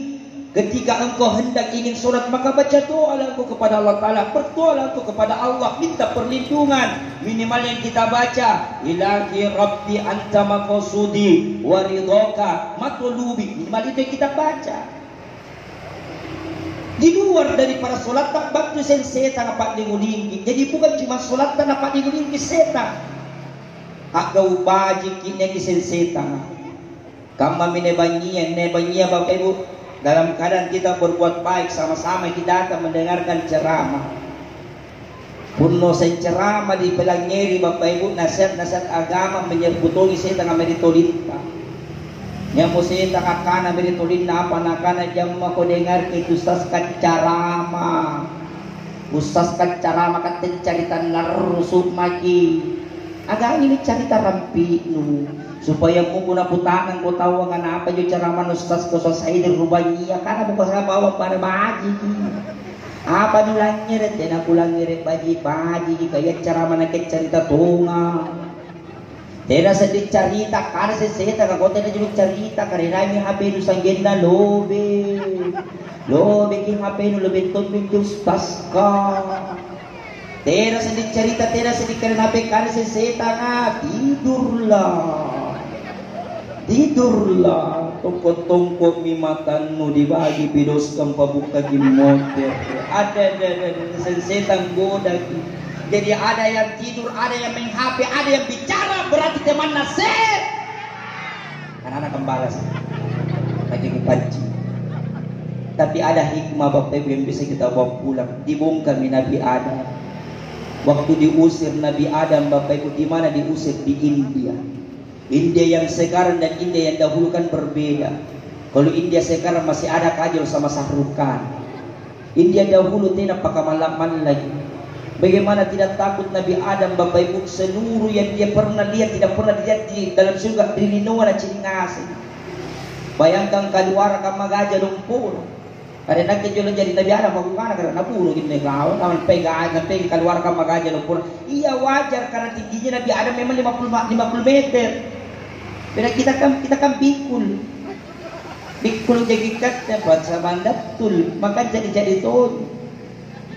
ketika engkau hendak ingin solat maka baca doa engkau kepada Allah Ta'ala berdoa engkau kepada Allah minta perlindungan minimal yang kita baca ilahi rabbi anta maqsudi wa ridhaka matlubi minimal itu yang kita baca di luar dari para solat tak baktu setan apa dingulinggi jadi bukan cuma solat tak apa dingulinggi setan agau baji kini setan kama nebangia Bapak Ibu dalam keadaan kita berbuat baik sama-sama kita akan mendengarkan ceramah puno ceramah di pelangeri Bapak Ibu nasihat-nasihat agama menyerbutongi setan meritolita yang mesti tak akan meritolita apa nakana jam mau dengar itu ustaz ceramah ustaz ceramah katen cerita narusuk maki agak ini cerita rampi nu supaya mo guna putangan ko tawangan apa yung ceramah ustaz ko sa Saidul Rubaiya karena bukan saya bawa para baji apa nulang ngirit dan aku lang ngirit baji kaya ceramah nakit cerita tunga tera sedih cerita karena seseta kako tera juga cerita karena ini HP nu sanggenda lobe king HP nu lebih tumping ustaz ka tera sedih cerita tera sedih karena HP karena seseta tidurlah tongkot-tongkot mimatanmu dibagi pidos kang pabuka gimote ada setan goda Jadi ada yang tidur, ada yang main HP, ada yang bicara, berarti teman nasihat. Anak-anak kembalas lagi kupanci. Tapi ada hikmah Bapak Ibu yang bisa kita bawa pulang. Dibongkar Nabi Adam. Waktu diusir Nabi Adam, Bapak Ibu, di mana diusir? Di India. India yang sekarang dan India yang dahulu kan berbeda. Kalau India sekarang masih ada Kajol sama Sahrukan. India dahulu tidak pakai malaman lagi. Bagaimana tidak takut Nabi Adam, Bapak Ibu, seluruh yang dia pernah lihat tidak pernah dilihat di dalam surga dilindungi oleh cilingasih. Bayangkan keluar ke magaja lumpur. Ada nak kejualan jadi Nabi Adam bagaimana karena nabunuh gitu nih kau, namun pegang keluar ke magaja lumpur. Iya wajar karena tingginya Nabi Adam memang 50 meter. Beda kita kan pikul jadi kata buat sabandatul, maka jadi tuh.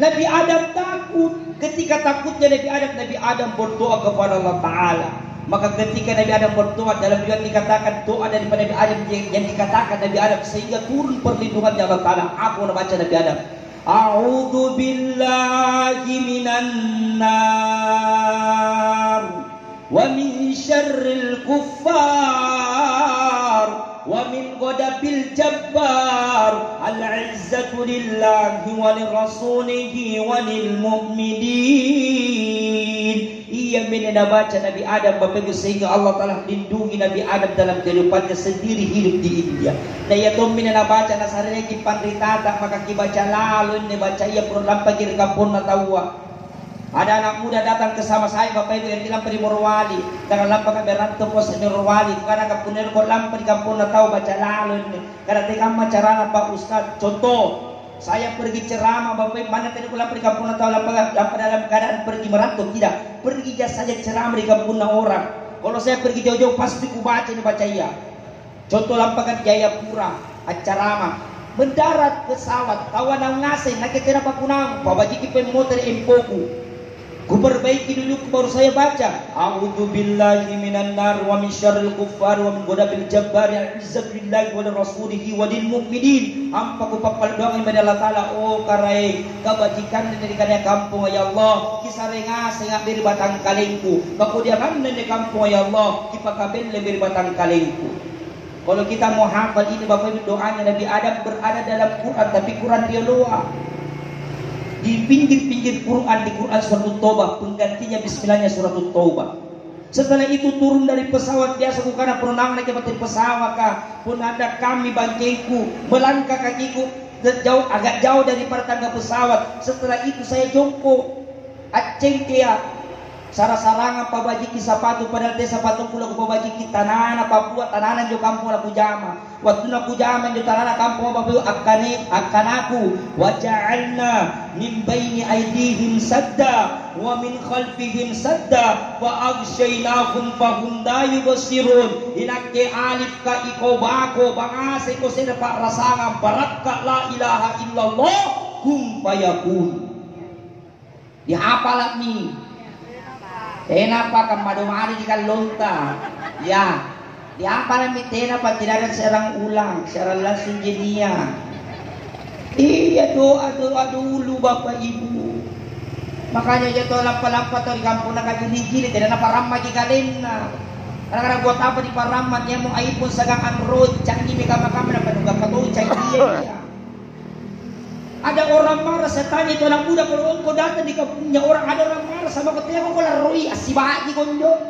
Nabi Adam takut. Ketika takutnya Nabi Adam berdoa kepada Allah Ta'ala. Maka ketika Nabi Adam berdoa, dalam juga dikatakan doa daripada Nabi Adam yang dikatakan Nabi Adam sehingga turun perlindungan Allah Ta'ala. Apa yang baca Nabi Adam? A'udzu billahi minan nar wa min syarril kuffar wa min ghadabil jabbar al-izzatu lillahi wa lirasulihi wa lil mu'minin. Ia menena baca Nabi Adam Bapak Ibu sehingga Allah telah lindungi Nabi Adam dalam kehidupannya sendiri hidup di India. Dan ia tuh menena baca nasarnya ki pandritata maka ki baca lalu ini baca ia perlu lampa kiri kampung na tawa. Ada anak muda datang ke sama saya Bapak Ibu yang bilang di Morowali. Jangan lampa kami berantau pos di Morowali. Karena kapuner kok lampa di kampung na tahu baca lalu ini. Karena tikam carana Pak Ustaz. Contoh, saya pergi ceramah Bapak Ibu mana tadi lampa di kampung na tahu lampa dalam keadaan pergi merantau tidak. Pergi saja ceramah di kampung na orang. Kalau saya pergi jauh-jauh pasti ku baca ini baca iya. Contoh lampa kan Jayapura ceramah. Mendarat pesawat tawana ngasih nak kira pakunang. Babaji ki pemotor empoku. Ku perbaiki dulu baru saya baca. A'udzu billahi minan nar wa min syarril kuffar wa min ghadabil jabbar al-izzatu lillahi wa lirasulihi wa lil mu'minin. Ampa ku papal doa kepada Allah Taala oh karai kebajikan dari karya kampung ya Allah kisah rengas sehingga beri batang kalengku. Kemudian dari kampung ya Allah kipakaben lebih batang kalengku. Kalau kita mau hafal ini Bapak Ibu doanya Nabi Adam berada dalam Quran tapi Quran dia doa. Di pinggir-pinggir Quran di Quran surat Taubah penggantinya bismillahnya surat Taubah. Setelah itu turun dari pesawat biasa karena perenang naik ke pesawat kah pun ada kami bangkaiku melangkah kakiku agak jauh dari tangga pesawat. Setelah itu saya jongkok aceng kia sarang-sarangan pabaji kisapatu padahal desa sepatu pula ku pabaji kita tanana Papua tananan jo kampung aku jama waktu aku jama jo tanana kampung Papua akanaku wa ja'alna min baini aydihim sadda wa min khalfihim sadda wa aghshaynahum fahum la yubsirun inakke alif ka iko bako bangase ko sina pak rasangan barakka la ilaha illallah hum fayakun dihafalat nih. Kenapa kamu mari di kalonta? Ya, di apa namin kenapa tidak ada serang ulang, serang langsung jadinya. Iya doa dulu Bapak Ibu. Makanya jatuh lampa-lampa atau di kampung nak gili-gili tidak nak paramah di kalena. Karena buat apa di paramah dia mau iPhone sagang Android canggih mereka makam nak penunggang patoi canggih dia. Ada orang marah, saya tanya itu anak muda kalau engkau datang di kampungnya orang ada orang marah sama katanya kau laroi asibaki kondo.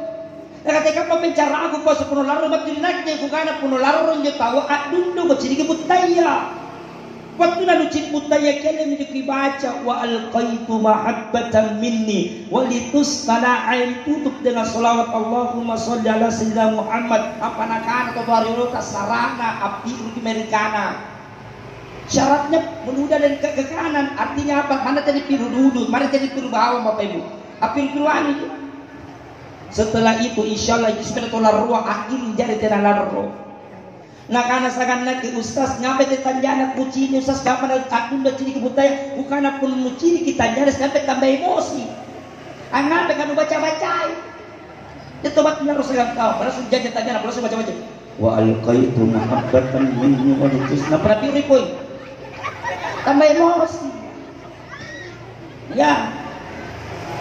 Nah ketika kau pencara aku kau sepenuh laro batu dinaknya aku karena penuh laro dia tahu adundo kau ciri kebutaya. Waktu lalu ciri butaya kalian menjadi baca wa alqaitu mahabbatan minni wa litusqala ain tutup dengan salawat Allahumma sholli ala sayyidina Muhammad apa nakana atau bariro tasarana abdi Amerikana. Syaratnya menuda dan ke kanan artinya apa? Mana tadi piru duduk, mana tadi piru bawah Bapak Ibu. Apil piruan itu. Setelah itu insyaallah kita tolak ruang akhir jadi tidak larro. Nah karena sangat nanti ustaz ngapain ditanjana kucing ustaz kapan aku udah ciri kebutaya bukan pun ciri kita nyaris sampai tambah emosi. Ngapain kan baca-baca. Itu batnya harus segala kau. Pada sudah tanjana, pada baca-baca. Wa alqaitu mahabbatan minni wa litusna. Berarti ripoi. Tambah emosi. Ya.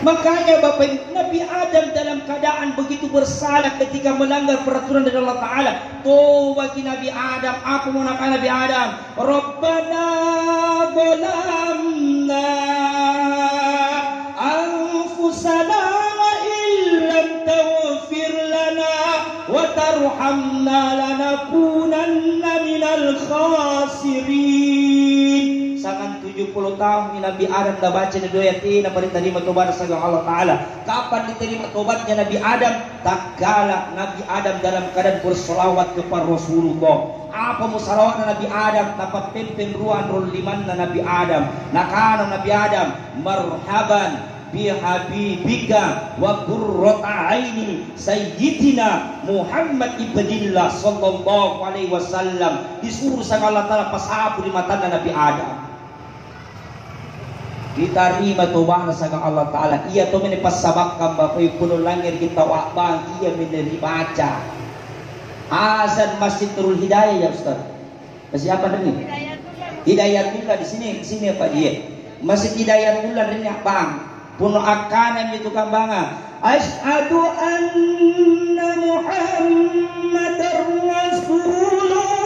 Makanya Bapak Ibu, Nabi Adam dalam keadaan begitu bersalah ketika melanggar peraturan dari Allah Ta'ala. Tuh bagi Nabi Adam, apa mau nak Nabi Adam? Rabbana zalamna anfusana wa illam taghfir lana wa tarhamna lanakunanna minal khasirin. Sangat 70 tahun Nabi Adam dah baca doa yakin apa diterima tobat saga Allah Ta'ala. Kapan diterima tobatnya Nabi Adam? Tak kala Nabi Adam dalam keadaan bersolawat kepada Rasulullah. Apa musalawat Nabi Adam? Dapat pimpin ruan liman Nabi Adam. Nakana Nabi Adam, marhaban bihabibika wa qurrata aini sayyidina Muhammad ibnillah sallallahu alaihi wasallam. Disuruh sama Allah Ta'ala pasapu di mata Nabi Adam. Kita rima tubang sa Allah Ta'ala. Iya to menipasabakkan bakoy puno langir kita wakbang. Iya meneri baca azan Masjid Nurul Hidayah ya Ustaz. Masih apa ini? Hidayatullah di sini apa dia? Masjid Hidayatullah ini bang. Puno akanan itu kambanga. Asyhadu anna Muhammadar Rasulullah.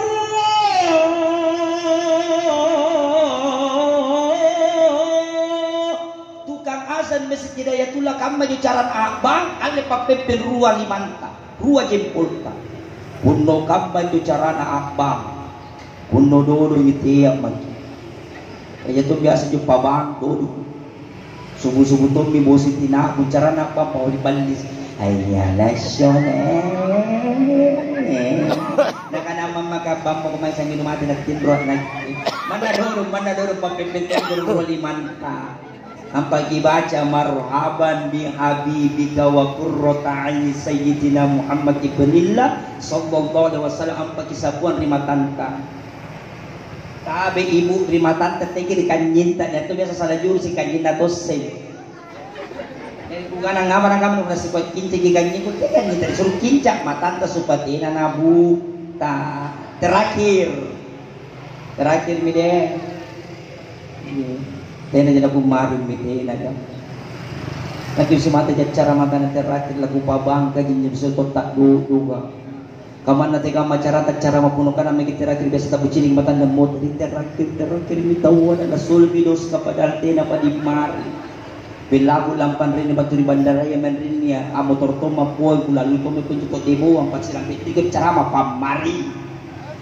Masjid Hidayatullah kami jalan abang ale papepen ruwa limanta ruwa jempolta punno kami jalan abang punno dodo itiap man kaya to biasa jumpa bang dodo subuh-subuh to mi bosi tina bicara na pa pauli balis ayala syone nakanamang makabam mo kumay sang minumati nagtindro na mana dodo papepen ruwa limanta. Hampa baca marhaban bi habibika wa qurrata aini sayyidina Muhammad ibnillah sallallahu alaihi wasallam. Hampa kisabuan rimatanta tabe ibu rimatanta tegi kanyinta itu biasa salah juru si kanyinta tose bukan ngaman udah si kuat kinci kanyin ku kanyinta suruh kincak matanta supatina nabuta terakhir mide tena jana kumarin mitena kan lagi semata cara makan terakhir lagu pabang kajin bisa tak duga kaman nanti kama cara mapunukan ame terakhir biasa tak buciling matan dan mot terakhir mitawon na sulbidos kepada tena padi mari belagu lampan rin batu di bandara ya menrin ya motor to mapuan kulalu to mepunjuk demo ang pasilang tiga cara mapamari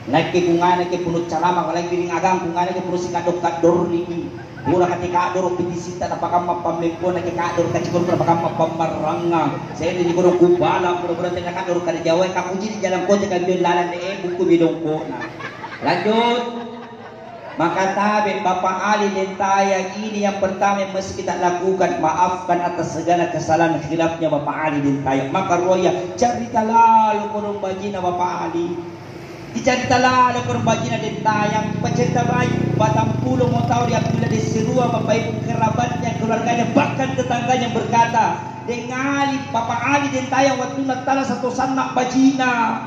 lagi kungana ke punut calama kalau lagi agang kungana ke punut sikador ini mula ketika ador pitisita apakah mapameko na kikador kacikor apakah mapamaranga saya di guru kubala pura-pura tengah kador kada Jawa kapuji di jalan kota kan lalan buku bidong ko na lanjut. Maka tabi Bapak Ali Dentayang ini yang pertama yang mesti kita lakukan, maafkan atas segala kesalahan khilafnya Bapak Ali Dentayang. Maka roya cerita lalu kurang bajina Bapak Ali, dicerita lalu kurang bajina Dentayang, pecerita baik batang puluh mau tahu dia bila diserua Bapak Ibu kerabatnya, keluarganya, bahkan tetangganya berkata dengan Bapak Ali Dentayang waktu natala satu sanak bajina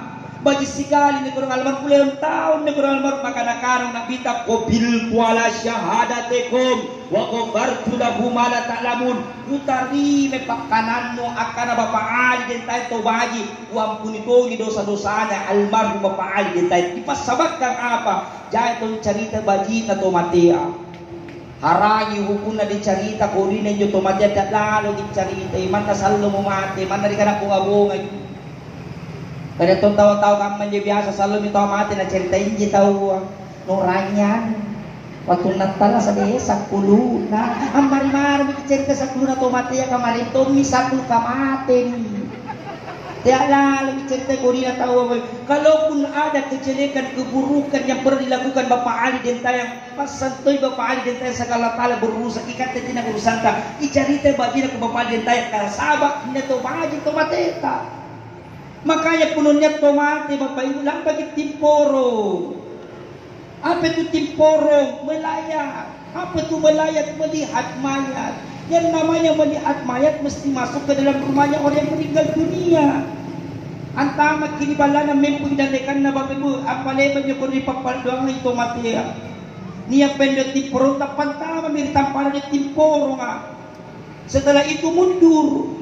bagi sekali ni kurang almar puluhan tahun ni kurang almar makan-makan nabita kobil kuala syahadatekum wa qabartu lahu ma la ta'lamun utari me pakananno akan Bapak Ali Dentayang to baji wa ampuni dosa-dosanya almarhum Bapak Ali Dentayang dipasabakkan apa jatuh cerita baji na to matia harangi hukuna dicerita kodine jo to matia lalu dicerita iman sallo mo mati man dari kana bunga-bunga. Kada tahu-tahu kamu menjadi biasa selalu minta mati na ceritain je tahu nuranyan waktu Natal sa desa 10 na amari-mari cerita sa 10 na to mati ya kamarin to mi 10 kamate ni dia lalu cerita ko rin tahu kalaupun ada kejelekan keburukan yang pernah dilakukan Bapak Ali Dentayang pasantoy Bapak Ali Dentayang segala tala berurusan ikat tidak urusan ta icarita bagi ke Bapak Ali Dentayang karena sahabat ini to baji to mateta. Makanya pununnya tomate Bapak Ibu lang bagi timporo. Apa itu timporo? Melayat. Apa itu melayat? Melihat mayat. Yang namanya melihat mayat mesti masuk ke dalam rumahnya orang yang meninggal dunia. Antama kini balana mempu idanekan na Bapak Ibu. Apa lebar niyo kung ipapaldoang ito matia. Niya pendek timporo. Tapantama may tampara ni timporo nga. Setelah itu mundur.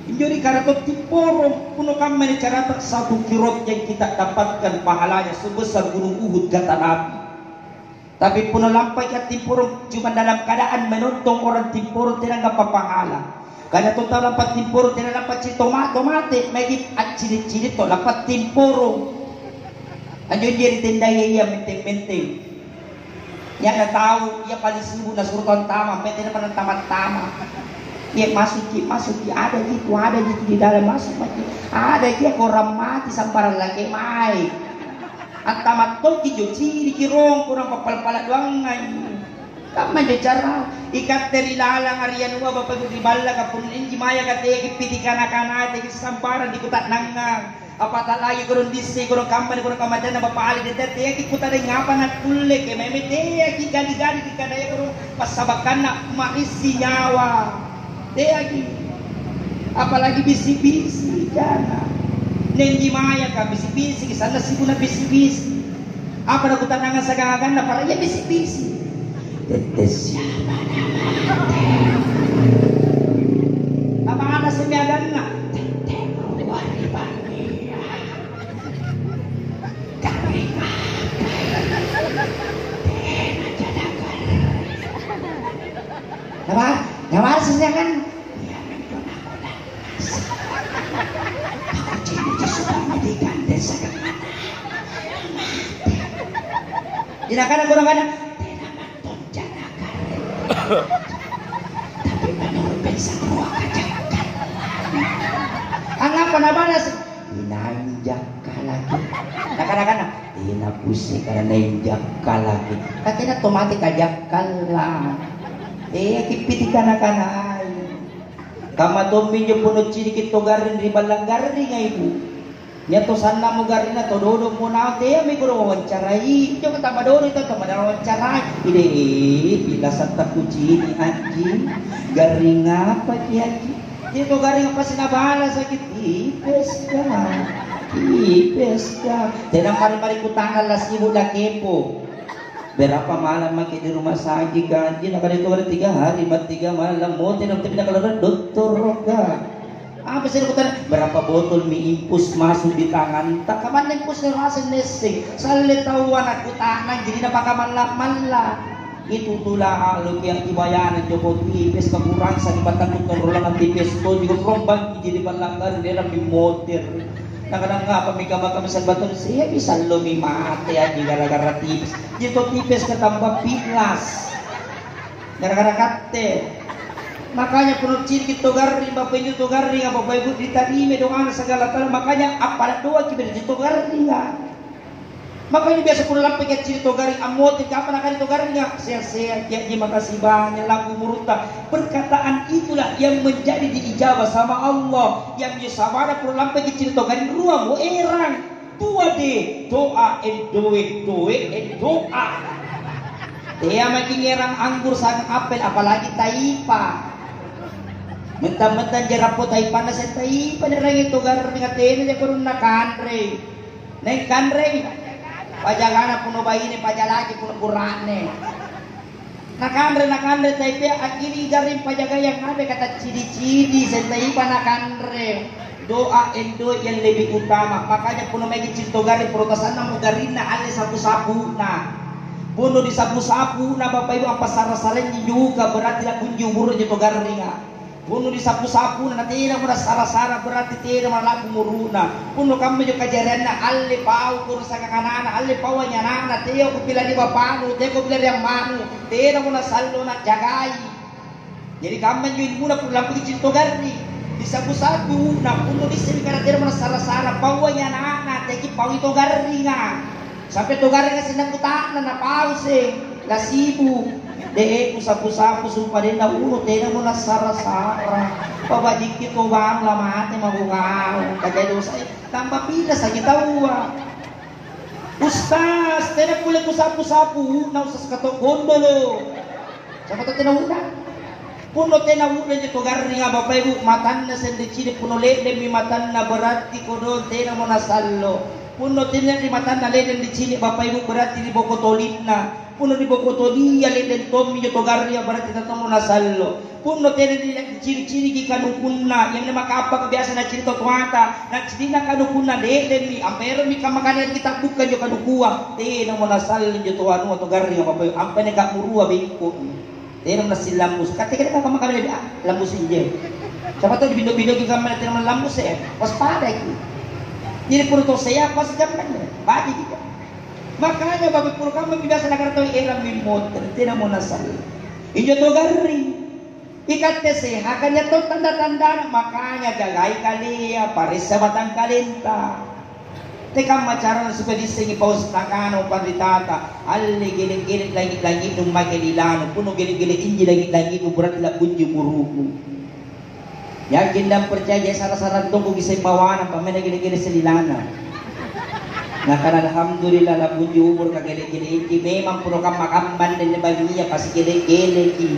Jadi karatot tiporo puno kami cara satu kirot yang kita dapatkan pahalanya sebesar gunung Uhud kata Nabi. Tapi puno lampai ke tiporo cuma dalam keadaan menonton orang tiporo tidak dapat pahala. Karena total dapat timporo tidak dapat tomate, megi ciri-ciri to dapat timporo. Anjo jadi tendaya ia menteng-menteng. Yang dah tahu ia paling sibuk na surutan tama, menteng pernah tamat-tama. Ia masuk ada gitu di dalam masuk mati. Ada dia orang mati sambaran lagi mai. Antamat to kijo ciri kirong kurang papal-pala doang ngai. Kama cara ikat dari lalang harian wa bapak di balla kapun inji maya kate kipiti kana-kana te samparan di kutat nangang apa lagi kurun disi kurun kampan kurun kamadan bapak ali de te ikuta de ngapa na kulle ke meme te ki gadi-gadi di kadaya kurun pasabakan na maisi nyawa te lagi apalagi bisi-bisi jana nengi maya ka bisi-bisi sana sibuna bisi-bisi apa na kutat nangang sagangan na para ya bisi-bisi tetes siapa apa ada semiagan nak wari bani kami apa semiagan aku jadi sudah medikan desa kemana tidak ada kurang-kurang tapi menurut pensa ruang kacakan anggapan balas inanjak lagi kadang-kadang ina pusing karena injak lagi katanya tomate kajak kalah kipiti kana-kana kama dominyo puno ciri garin di balang garing ibu nyato sana mo garin na to dodo mo na te may guro wawancarai yo kata madodo ito to wawancarai ide bila sa takuci ni anjing garing apa ki anjing dito garing apa sinabala sakit ipes ka tenang mari-mari ku tanggal las ibu da kepo berapa malam makin di rumah sakit ganji nak itu ada 3 hari 3 malam mau tenang tapi nak kalau dokter roga apa sih kutan berapa botol mie impus masuk di tangan tak kaman impus rasa nesing sale tahuan aku tangan jadi dapat kaman itu tulah aluk yang dibayaran Joko tipes kekurang sa batang kontrolan tipes to juga rombang jadi balanggar dia di motor kadang apa mika baka misal baton siya bisa lumi mati aja gara-gara tipes gitu tipes ketambah pilas gara-gara kate makanya penuh ciri gitu garing bapak itu garing apa bapak ibu diterima doa segala hal makanya apa doa kita itu garing makanya biasa pun lampai ke ciri garing amotin kapan akan itu garing sehat-sehat ya terima kasih banyak lagu murta perkataan itulah yang menjadi diijabah sama Allah yang sabada pun lampai ke ciri garing ruang erang tua de doa doa dia makin ngerang anggur sang apel apalagi taipa mentang-mentang jarapot ay panas at ay panirang ito garing ngatin na kurun na kanre neng kanre pajagana puno bayini pajalaki puno burane na kanre tayo at ini garing pajaga yang nabe kata ciri-ciri sa tayo pa na kanre doa yang lebih utama makanya puno may cito garing protasan na mo garin na alis sapu-sapu na puno di sapu-sapu na bapak ibu ang pasara-saran juga berarti na kunjung ito garing nga puno di sapu-sapu na natira mo na sara-sara berarti tira mo na kumuruna puno kami yung kajaran na ali pao kuro sa kakanana ali pao niya na tiyo ko pila di bapano tiyo ko pila di ang mano tira mo na salo na jagay jadi kami yung muna po lang pagkicito garni di sapu-sapu na puno di sini karena tira mo na sara-sara pao niya na tiyo pao ito garni nga sampai ito garni nga sinabutaan na pause lasibu deh pusa-pusa sumpah dia na ulo tena mo na sara-sara pabalik ko bang lamate mabukaw kagaya dosa tambah pila sa gitawa ustaz tena kulit pusa-pusapu na usas kato gondolo sa kato tinawuna puno tinawuna dito garing nga bapak ibu matan na sendicini puno lede mi matan na berarti ko doon tena mo na salo puno tinyan di mata na leden di sini bapak ibu berarti di bokotolin na puno di bokotolia leden tomi yo togaria berarti tatomo na sallo puno tinyan di ciri-ciri ki kanukunna yang nama kapag biasa na cerita tuata na cerita kanukunna leden mi ampero mi kamakanan kita bukan yo kanukua tena mo na sallo yo tuanu togaria bapak ibu ampe ne ka murua bingko tena na silambus katika ka kamakanan lambus inje siapa tahu di bindo-bindo kita mana lambus pas pada itu. Jadi puro saya pas zaman bagi kita. Makanya babi puro kami biasa nakar to eram mimot tina mo nasal. Injo to garri. Ikat tese hakanya to tanda-tanda makanya gagay kaliya pares sa batang kalenta. Teka macaron sa pedisingi paus takano panditata. Alli giling-giling lagi-lagi nung magililano puno giling-giling inji lagi-lagi nung berat la bunji muruku. Yakin dan percaya sarang-sarang tunggu gisay pawana pamena gini-gini selilana. Nah kan alhamdulillah la puji umur ka gini-gini memang puro ka makamban dan baginya pasti gini-gini ki.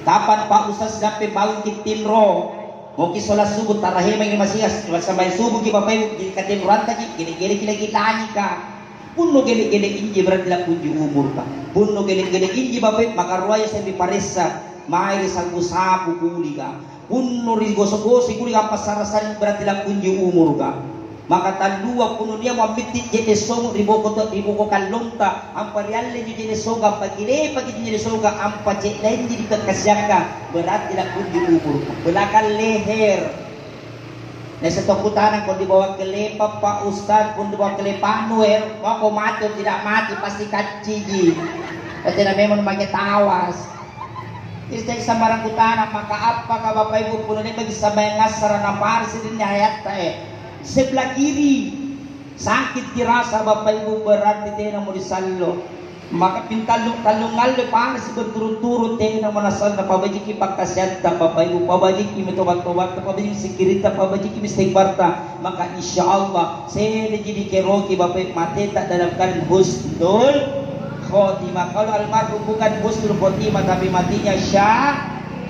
Kapan Pak Ustaz sampai bangun kitinro. Mau ki salat subuh tarahe may masias sampai subuh ki bapak ibu ki katinruan ta ki gini-gini lagi tani ka. Puno gini-gini inji berarti la puji umur ka. Puno gini-gini inji bapak makaruaya sa di paresa. Mai sabu-sabu kuli ka. Puno rigoso-goso kuli ka pasarasan berarti lang kunji umur ka. Maka tandua puno dia mo ambitin jene songo riboko kalonta ang parialle nyo jene songa pagile pagi jene songa ang pacek lain di kakasyaka berarti lang kunji umur ka. Belakang leher. Nasa tokutanan kung di bawa kelepa Pak Ustad kung di bawa kelepa Noel mako mati tidak mati pasti kacigi. Kasi na memang magitawas. Istay sa marangkutana maka apa ka bapak ibu puno ni bagi sabay ngasara na paris din hayat ta sebelah kiri sakit dirasa bapak ibu berarti tena mo disallo maka pintalong-talongal de paris berturut-turut tena mo nasal na pabajiki pagkasyata bapak ibu pabajiki mitobat-tobat pabajiki sikirita pabajiki mistikbarta maka insyaallah saya jadi keroki bapak mati tak dalam keadaan husnul khotimah. Kalau almarhum bukan husnul khotimah tapi matinya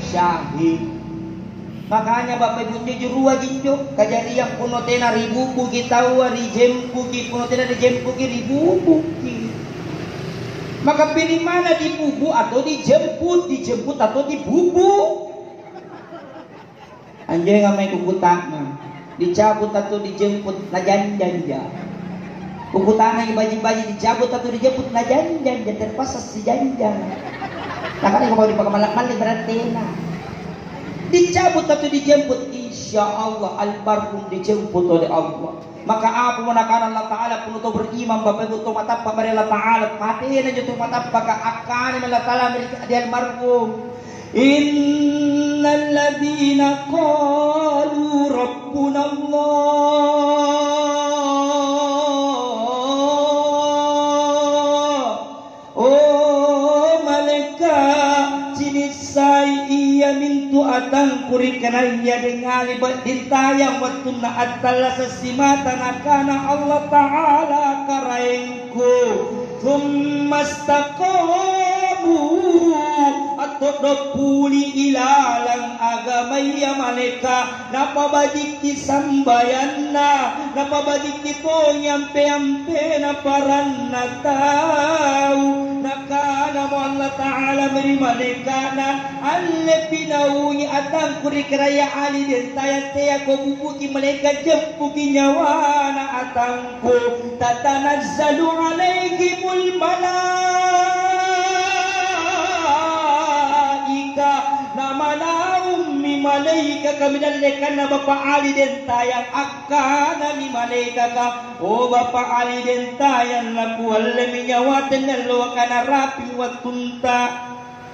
syahid. Makanya bapak ibu jujur jinjo kajari yang puno tena ribu buki tawa rijempu ki puno tena rijempu ki ribu buki. Maka pilih mana dibubu atau dijemput atau dibubu. Anjing ngamai kukutana dicabut atau dijemput na janja. Kukutana yung baji-baji dicabut atau dijemput na janjan terpasas si janjan. Nakanya kau di pagkamalak-malik berarti na dicabut atau dijemput insya Allah almarhum dijemput oleh Allah. Maka apa menakan Allah Ta'ala pun untuk beriman bapak ibu untuk mata kepada Allah Ta'ala mati na jatuh mata baka akan Allah Ta'ala di almarhum. Innal ladina qalu rabbuna Allah mintu atang kuri kanaya dengali dintayang watun na atala sa simata na kana Allah Ta'ala karaengku sumastaqamu atau dopuli ilalang agamaya maleka napabadik ki sambayanna napabadik ki to nyampe-ampe na paran na tau nakana mo Allah Ta'ala meri maleka na alle pinawi atang kuri keraya ali dentaya teya ko bubuki maleka jempuki nyawa na atangku tatanazzalu alaihimul malaika nama ummi malaika kami dalekan na Bapak Ali dentayang akana mi malaika ka o Bapak Ali dentayang lakuwalle minyawatan na luwa ka na raping watunta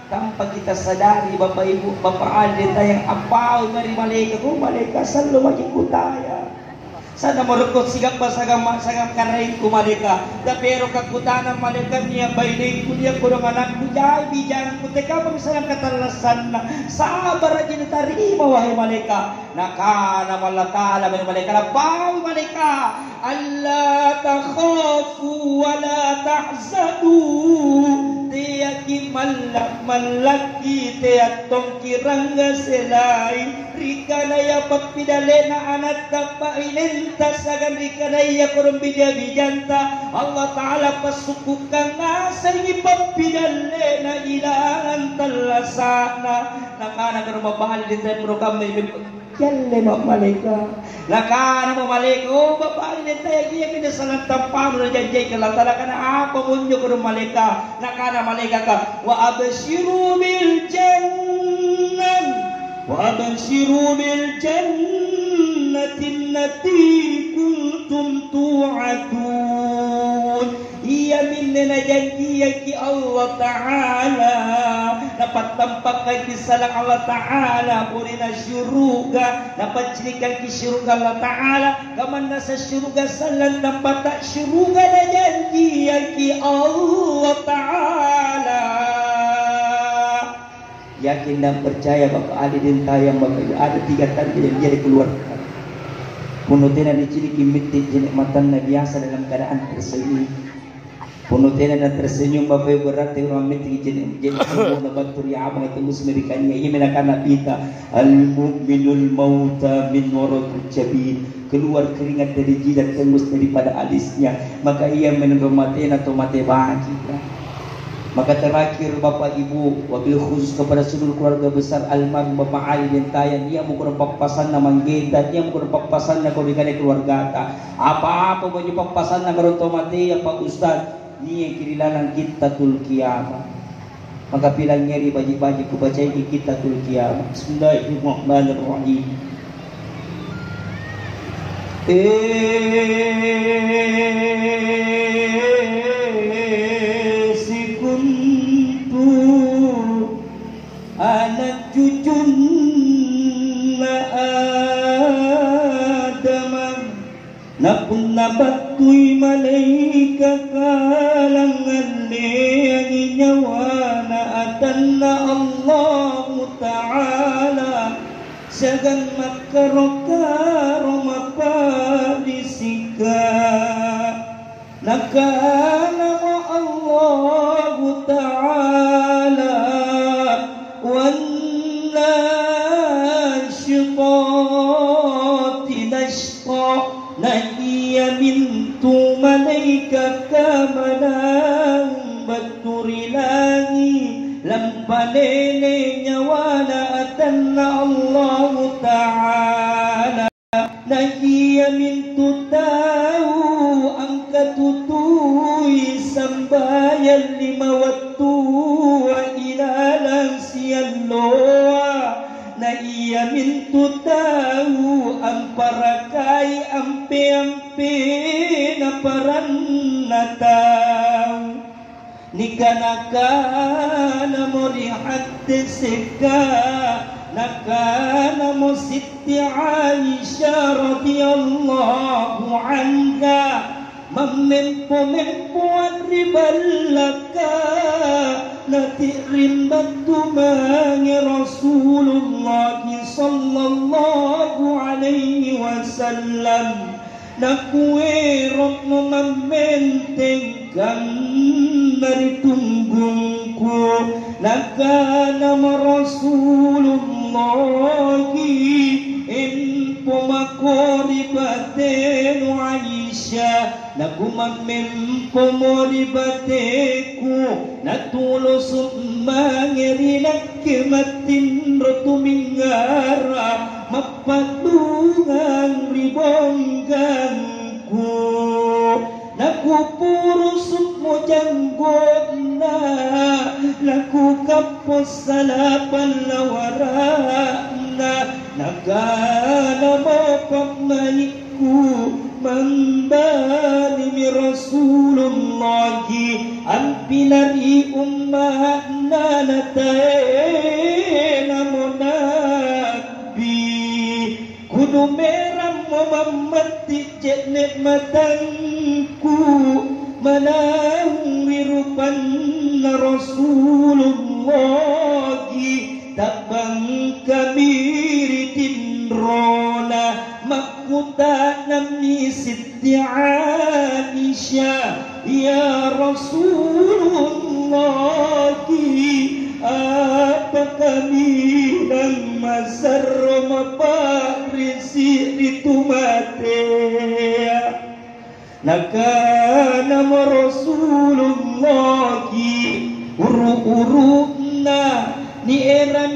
tanpa kita sadari Bapak Ibu Bapak Ali dentayang apaw mari malaika ko malaika salo magikutaya sana merukut sigap basagam karain ku malika tapi ero kakutanan malika niya bailin ku niya kurang anak ku jai bijang ku teka pamisalan katalasan na sabar aja ditarima wahai malika nakana Allah Ta'ala min malaika bau malaika alla takhafu wa la tahzanu tiyaki malaki tiyatong kirangga selai rikanaya pagpidalena anak tapainenta sagan rikanaya kurang bijanta Allah Ta'ala pasukukan nasa pagpidalena ilangan talasana nakana kurang mabahal din sa program yalle no malaika lakana mo malaika o babae nito yung minasalang tampano na janjay kalatala kana apa munyo ko malaika nakana malaika ka wa abshiru bil jannah wa abshiru bil jannati allati kuntum tu'adun iya minna janji ki Allah Ta'ala dapat tampak kay salang Allah Ta'ala purina syuruga dapat cirikan ki syuruga Allah Ta'ala kaman nasa syuruga salan dapat tak syuruga na janji ki Allah Ta'ala yakin dan percaya Bapak Ali dan tayang Bapak ada 3 tanda yang dia dikeluarkan punutena diciriki mitik jenikmatan na biasa dalam keadaan tersenyum punutena na tersenyum Bapak berarti orang mitik jenikmatan na baturi abang itu musmirikannya ini menakana pita al-mu'minul mauta min waradul jabin keluar keringat dari jidat tembus daripada alisnya maka ia menunggu mati atau mati bahagia. Maka terakhir Bapak Ibu wabil khusus kepada seluruh keluarga besar almarhum Bapak Ali dan Tayan ia mukul papasan na manggedan ia mukul papasan na korigane keluarga ta apa-apa mo papasan na karon mati ya Pak Ustaz ni yang kirilalang kita tul kiamat maka pilang nyeri baji-baji ku baca ini kita tul kiamat bismillahirrahmanirrahim anak cucun Adam napun nabatui malaika kalangan yang nyawa na atanna Allah Ta'ala sagan makarokaro mapadisika nakana Allah Ta'ala والناشطات نشطا نهي منت ملائكة منام بطرلاني لم بليني نوانا أتنا الله تعالى نهي منت تاو أنك تتوي سمبايا لما وتوى إلى لنسي اللوى na iya mintu tahu amparakai ampe-ampe na paran na tahu nikanakana mo rihat seka nakana mo Siti Aisyah radhiyallahu anha memempo-mempoan ribalaka nati rimbatu mangi Rasulullah sallallahu alaihi wasallam nakue rokno mamentengkan dari tunggungku nakana Rasulullah makori batenu Aisyah nagumamempo mori bateku natulos mangeri nakimatin rotumingara mapadungang ribonggangku nakupurusuk mo janggona naku kapos salapan lawarana nagana mo pagmanikku membali mi Rasulullah ang pinari umahna natay mo nabi kuno meram mo mamati jenek matangku manang wirupan na Rasulullah tabang kabiritin rona makuta nami Siti Aisyah ya Rasulullah apa kami dan masar maparisi itu mate nakana Rasulullah uru-uruna ni eran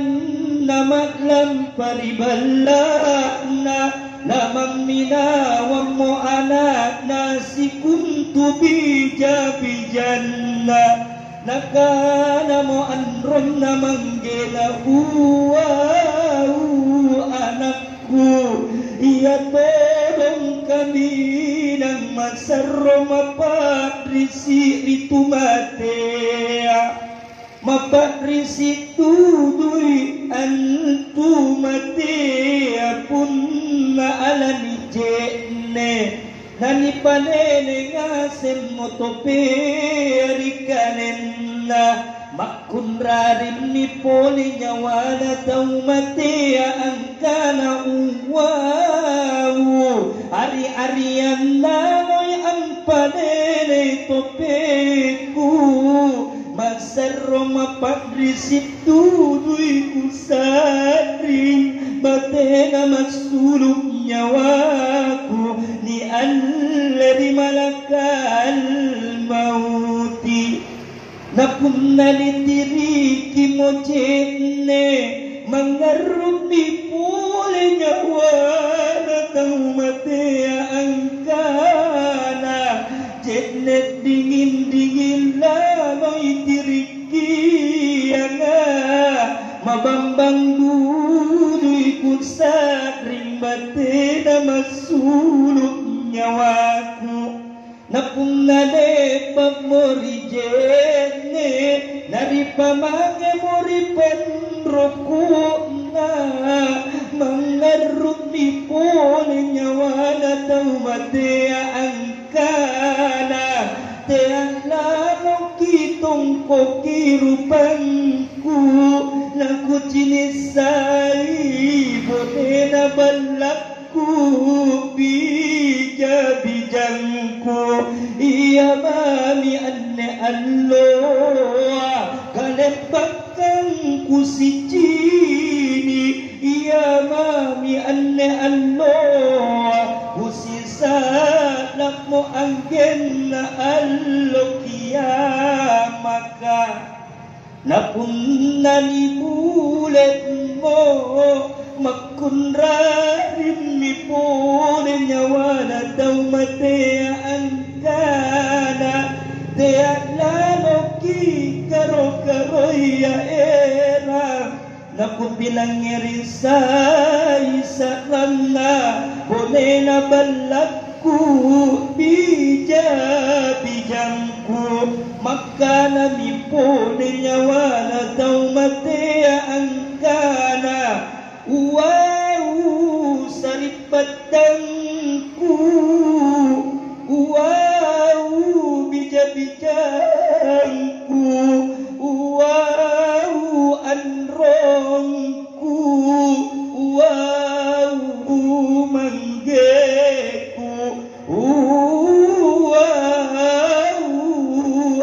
nama lam paribalana lamang mina wa mu'ana nasikum bija-bijanna nakana mo anron na manggela anakku iya tolong kami ng masarro mapatrisi itu matea mapatrisi tuduy antu matea pun maalani jene nani panene ngasen motoperi kanenna makun rarim ni poli nyawala tau matea angkana uwawu ari-arian namoy ang panene topeku masarro mapadrisip tuduy kusadring batena masulong nyawaku ni alladhi malakal mauti napunna litiriki mo jenne mangarumi pole nyawa na taumatea angkana jenne dingin-dingin lamay tiriki anga mabambang duduy kusadring batena masulong nyawaku napunale pamori jene naripamange mori penroku na mangarumi pole nyawana tau matea angkana teala kitong kokirupangku laku cinisai bonena balakku bija-bijangku iya mami anne alloa kalempakangku si cini iya mami anne alloa usisa nakmo anggen na allo kiamaka napunna ni bulet mo makun rarim mi pole nyawa na daw matea angkana tea lalo ki karo-karoya era nakupilang ngerisay sa rana pole na balakku bija-bijangku makana mi pole nyawa na daw matea angkana wow saripatangku wow bija-bijangku wow anrongku wow manggeku wow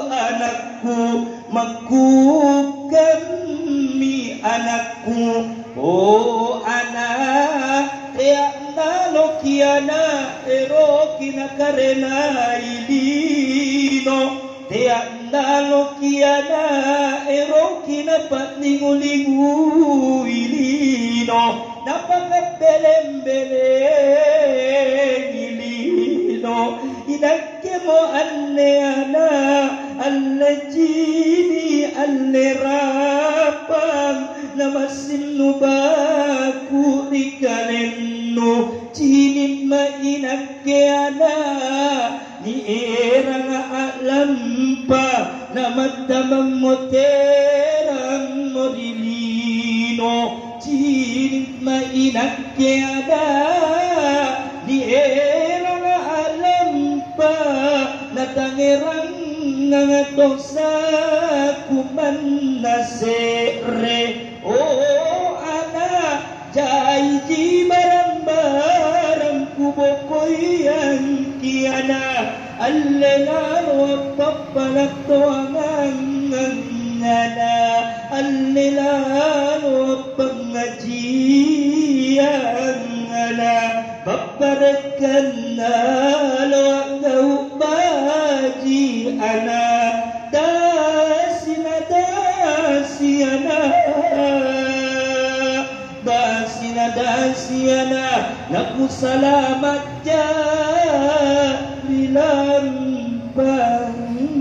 anakku makukan mi anakku oh anak tiak nalo kiana ero kinakarena ilino tiak nalo kiana ero kinapat lingu-lingu ilino napakabelem-belem ilino inakemo anneana allajini allerapang namasin nubaku rikalenno cinit mainakkeana ni erang alampa namadamang moterang morilino cinit mainakkeana ni erang alampa natangerang nga dosa kuman nasere oh anak jai jibar bokoyan kiana allelan wattabalak tuangangana allelan wappengajian ana babarakanna lo ngau baji ana dasina dasiana naku salamat jalilan bangku.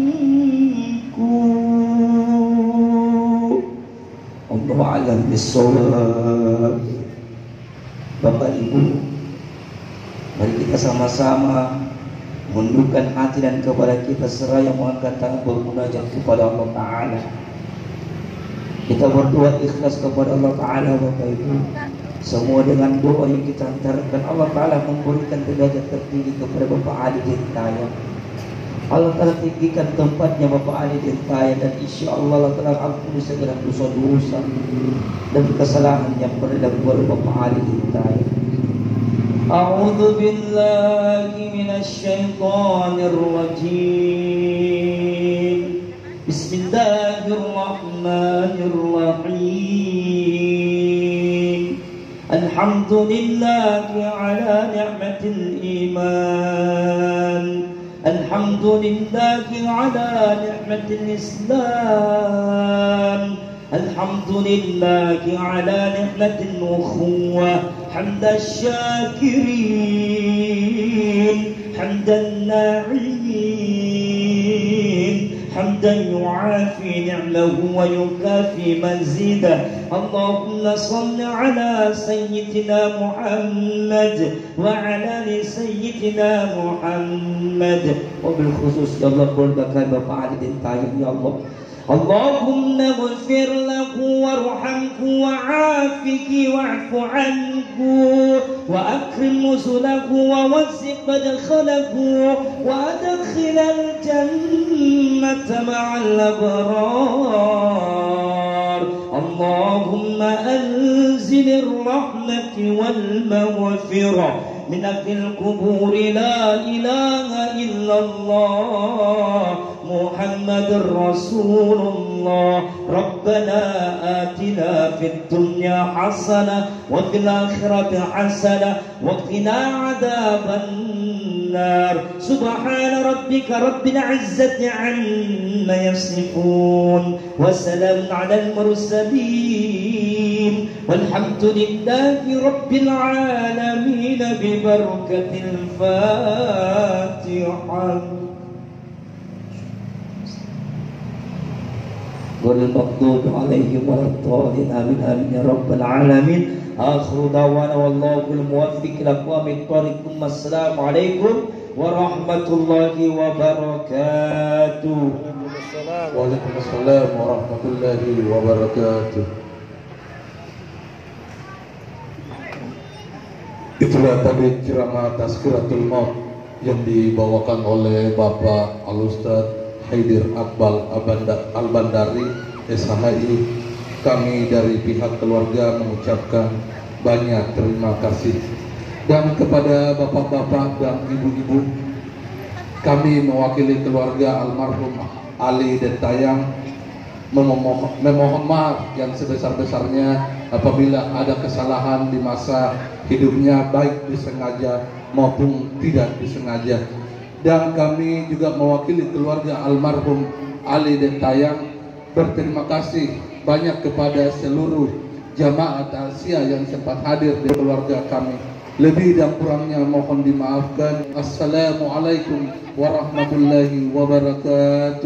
Allah alam bisawab. Bapak Ibu, mari kita sama-sama menundukkan hati dan kepala kita seraya mengangkat tangan bermunajat kepada Allah Ta'ala. Kita berdoa ikhlas kepada Allah Ta'ala. Bapak Ibu, semua dengan doa yang kita hantarkan, Allah Ta'ala memberikan derajat tertinggi kepada Bapak Ali Dintaya. Allah Ta'ala tinggikan tempatnya Bapak Ali Dintaya, dan insya Allah Allah Ta'ala ampuni segala dosa-dosa dan kesalahan yang pernah dibuat Bapak Ali Dintaya. A'udzu billahi minasy syaithanir rajim. Bismillahirrahmanirrahim. Alhamdulillahi ala ni'matil iman. Alhamdulillahi ala ni'matil Islam. Alhamdulillahi ala ni'matil ukhuwah. Hamdan syakirin, hamdan na'imin, hamdan yu'afi ni'mahu wa yukafi mazidah. Allahumma salli ala sayyidina Muhammad wa ala ali sayyidina Muhammad. Wabil khusus ya Allah, berbagai Bapak Ali Dintaya ya Allah. Allahumma ghfir lahu warhamhu wa'afihi wa'fu anhu wa akrim nuzulahu wa wasi' madkhalahu wa adkhilal jannata ma'al abrar. Allahumma anzilir rahmati wal maghfirah min fil qubur. La ilaha illallah Muhammadur Rasulullah. Rabbana atina fid dunya hasanah wa fil akhirati hasanah wa qina adzaban nar. Subhana rabbika rabbil izzati amma yasifun wa salamun alal mursalin walhamdulillahi rabbil alamin bi barakatil Fatihah. Wal maghdubi alaihim waladdallin. Amin amin ya rabbal alamin. Akhiru da'wana wallahu muwaffiq ila aqwamit thariq. Assalamu alaikum warahmatullahi wabarakatuh. Waalaikumsalam warahmatullahi wabarakatuh. Itulah tadi ceramah Tazkiratul Maut yang dibawakan oleh Bapak Al-Ustadz Haidir Akbal Al-Bandari SHI. Kami dari pihak keluarga mengucapkan banyak terima kasih. Dan kepada bapak-bapak dan ibu-ibu, kami mewakili keluarga almarhum Ali Dintayang memohon maaf yang sebesar-besarnya apabila ada kesalahan di masa hidupnya, baik disengaja maupun tidak disengaja. Dan kami juga mewakili keluarga almarhum Ali Dintayang berterima kasih banyak kepada seluruh jamaah takziah yang sempat hadir di keluarga kami. Lebih dan kurangnya mohon dimaafkan. Assalamualaikum warahmatullahi wabarakatuh.